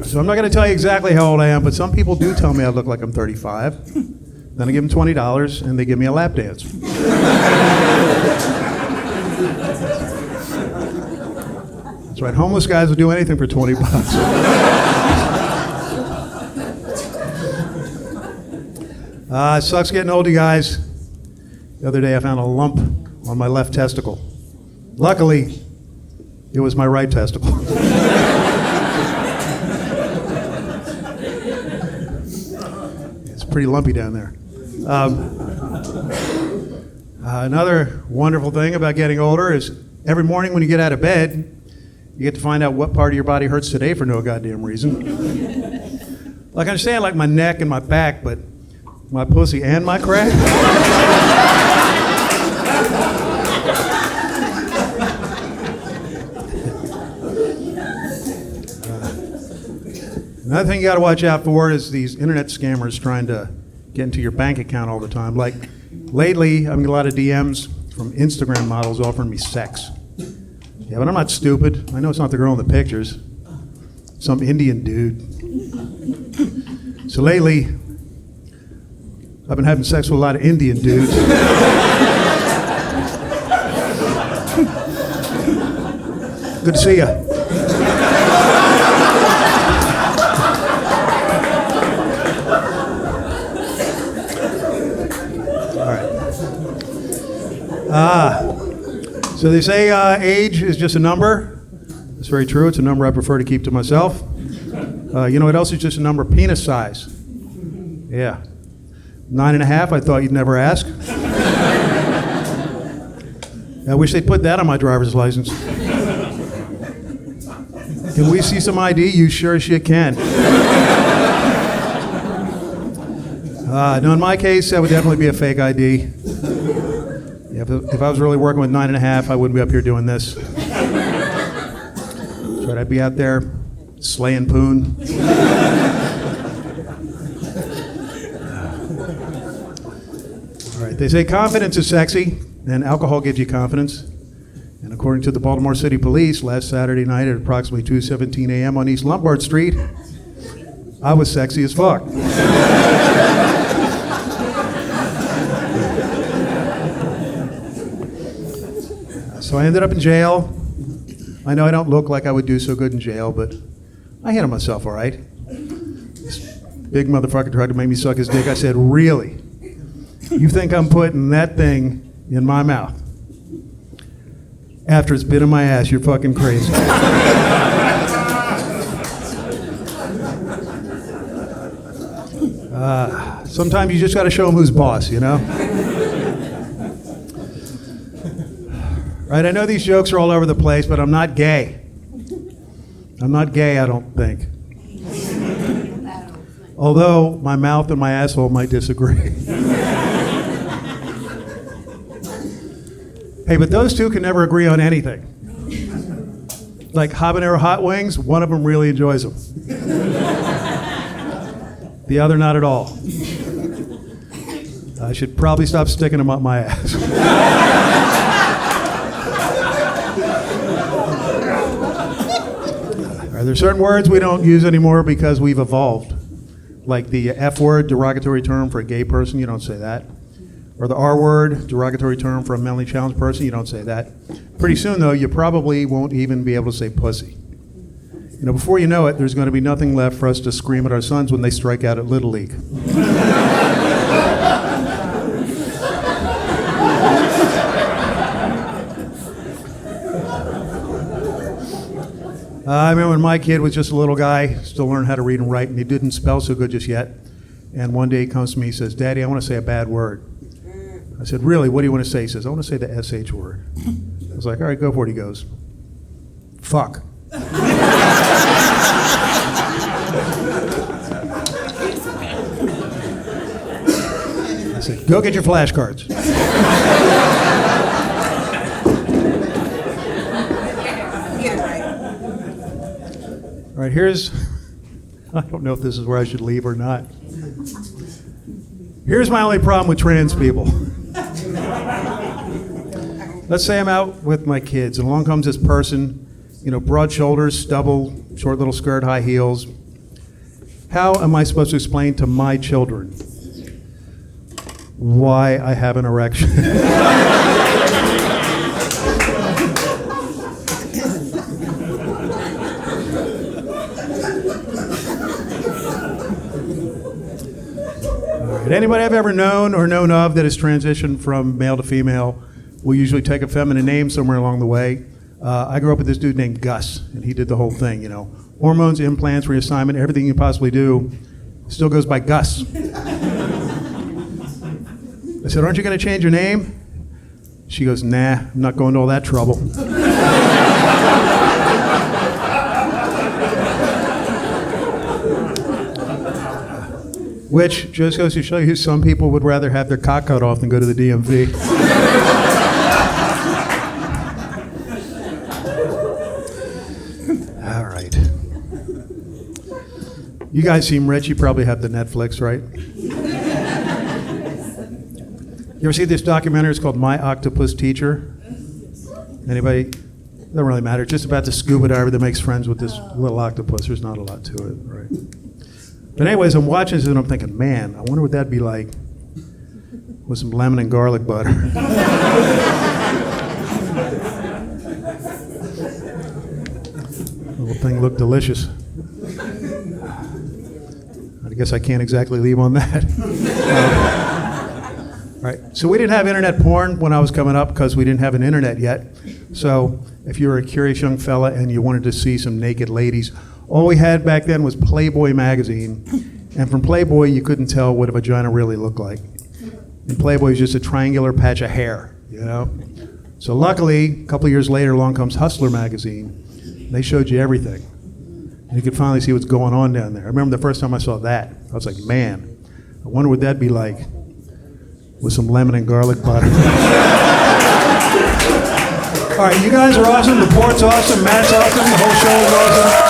So I'm not going to tell you exactly how old I am, but some people do tell me I look like I'm 35. Then I give them $20 and they give me a lap dance. That's right, homeless guys will do anything for $20. It sucks getting old, you guys. The other day I found a lump on my left testicle. Luckily, it was my right testicle. It's pretty lumpy down there. Another wonderful thing about getting older is every morning when you get out of bed, you get to find out what part of your body hurts today for no goddamn reason. Like I understand like my neck and my back, but my pussy and my crack? Another thing you got to watch out for is these internet scammers trying to get into your bank account all the time. Like lately, I'm getting a lot of DMs from Instagram models offering me sex. Yeah, but I'm not stupid. I know it's not the girl in the pictures. Some Indian dude. So lately, I've been having sex with a lot of Indian dudes. Good to see ya. So they say age is just a number. It's very true. It's a number I prefer to keep to myself. You know what else is just a number? Penis size. Yeah. 9.5, I thought you'd never ask. I wish they'd put that on my driver's license. Can we see some ID? You sure as shit can. No, in my case, that would definitely be a fake ID. Yeah, if I was really working with 9.5, I wouldn't be up here doing this. So I'd be out there slaying poon. All right, they say confidence is sexy, and alcohol gives you confidence. And according to the Baltimore City Police, last Saturday night at approximately 2:17 a.m. on East Lombard Street, I was sexy as fuck. So I ended up in jail. I know I don't look like I would do so good in jail, but I handled myself all right. This big motherfucker tried to make me suck his dick. I said, really? You think I'm putting that thing in my mouth? After it's been in my ass, you're fucking crazy. Sometimes you just got to show them who's boss, you know? Right, I know these jokes are all over the place, but I'm not gay. I'm not gay, I don't think. Although my mouth and my asshole might disagree. Hey, but those two can never agree on anything. Like habanero hot wings, one of them really enjoys them. The other not at all. I should probably stop sticking them up my ass. Are there certain words we don't use anymore because we've evolved? Like the F word, derogatory term for a gay person, you don't say that. Or the R word, derogatory term for a mentally challenged person, you don't say that. Pretty soon, though, you probably won't even be able to say pussy. You know, before you know it, there's going to be nothing left for us to scream at our sons when they strike out at Little League. I remember when my kid was just a little guy, still learning how to read and write, and he didn't spell so good just yet. And one day he comes to me, he says, "Daddy, I want to say a bad word." I said, "Really? What do you want to say?" He says, "I want to say the SH word." I was like, "All right, go for it." He goes, "Fuck." I said, "Go get your flashcards." All right, here's, I don't know if this is where I should leave or not. Here's my only problem with trans people. Let's say I'm out with my kids, and along comes this person, you know, broad shoulders, stubble, short little skirt, high heels. How am I supposed to explain to my children why I have an erection? Anybody I've ever known or known of that has transitioned from male to female will usually take a feminine name somewhere along the way. I grew up with this dude named Gus, and he did the whole thing, you know. Hormones, implants, reassignment, everything you possibly do, still goes by Gus. I said, "Aren't you going to change your name?" She goes, "Nah, I'm not going to all that trouble." Which just goes to show you some people would rather have their cock cut off than go to the DMV. All right. You guys seem rich. You probably have the Netflix, right? You ever see this documentary? It's called My Octopus Teacher. Anybody? Doesn't really matter. It's just about the scuba diver that makes friends with this little octopus. There's not a lot to it, right? But anyways, I'm watching this and I'm thinking, man, I wonder what that'd be like with some lemon and garlic butter. The little thing looked delicious. I guess I can't exactly leave on that. Right. So we didn't have internet porn when I was coming up because we didn't have an internet yet. So if you were a curious young fella and you wanted to see some naked ladies, all we had back then was Playboy magazine, and from Playboy you couldn't tell what a vagina really looked like. And Playboy was just a triangular patch of hair, you know? So luckily, a couple of years later, along comes Hustler magazine. They showed you everything. And you could finally see what's going on down there. I remember the first time I saw that, I was like, man, I wonder what that'd be like with some lemon and garlic butter. All right, you guys are awesome, the port's awesome, Matt's awesome, the whole show is awesome.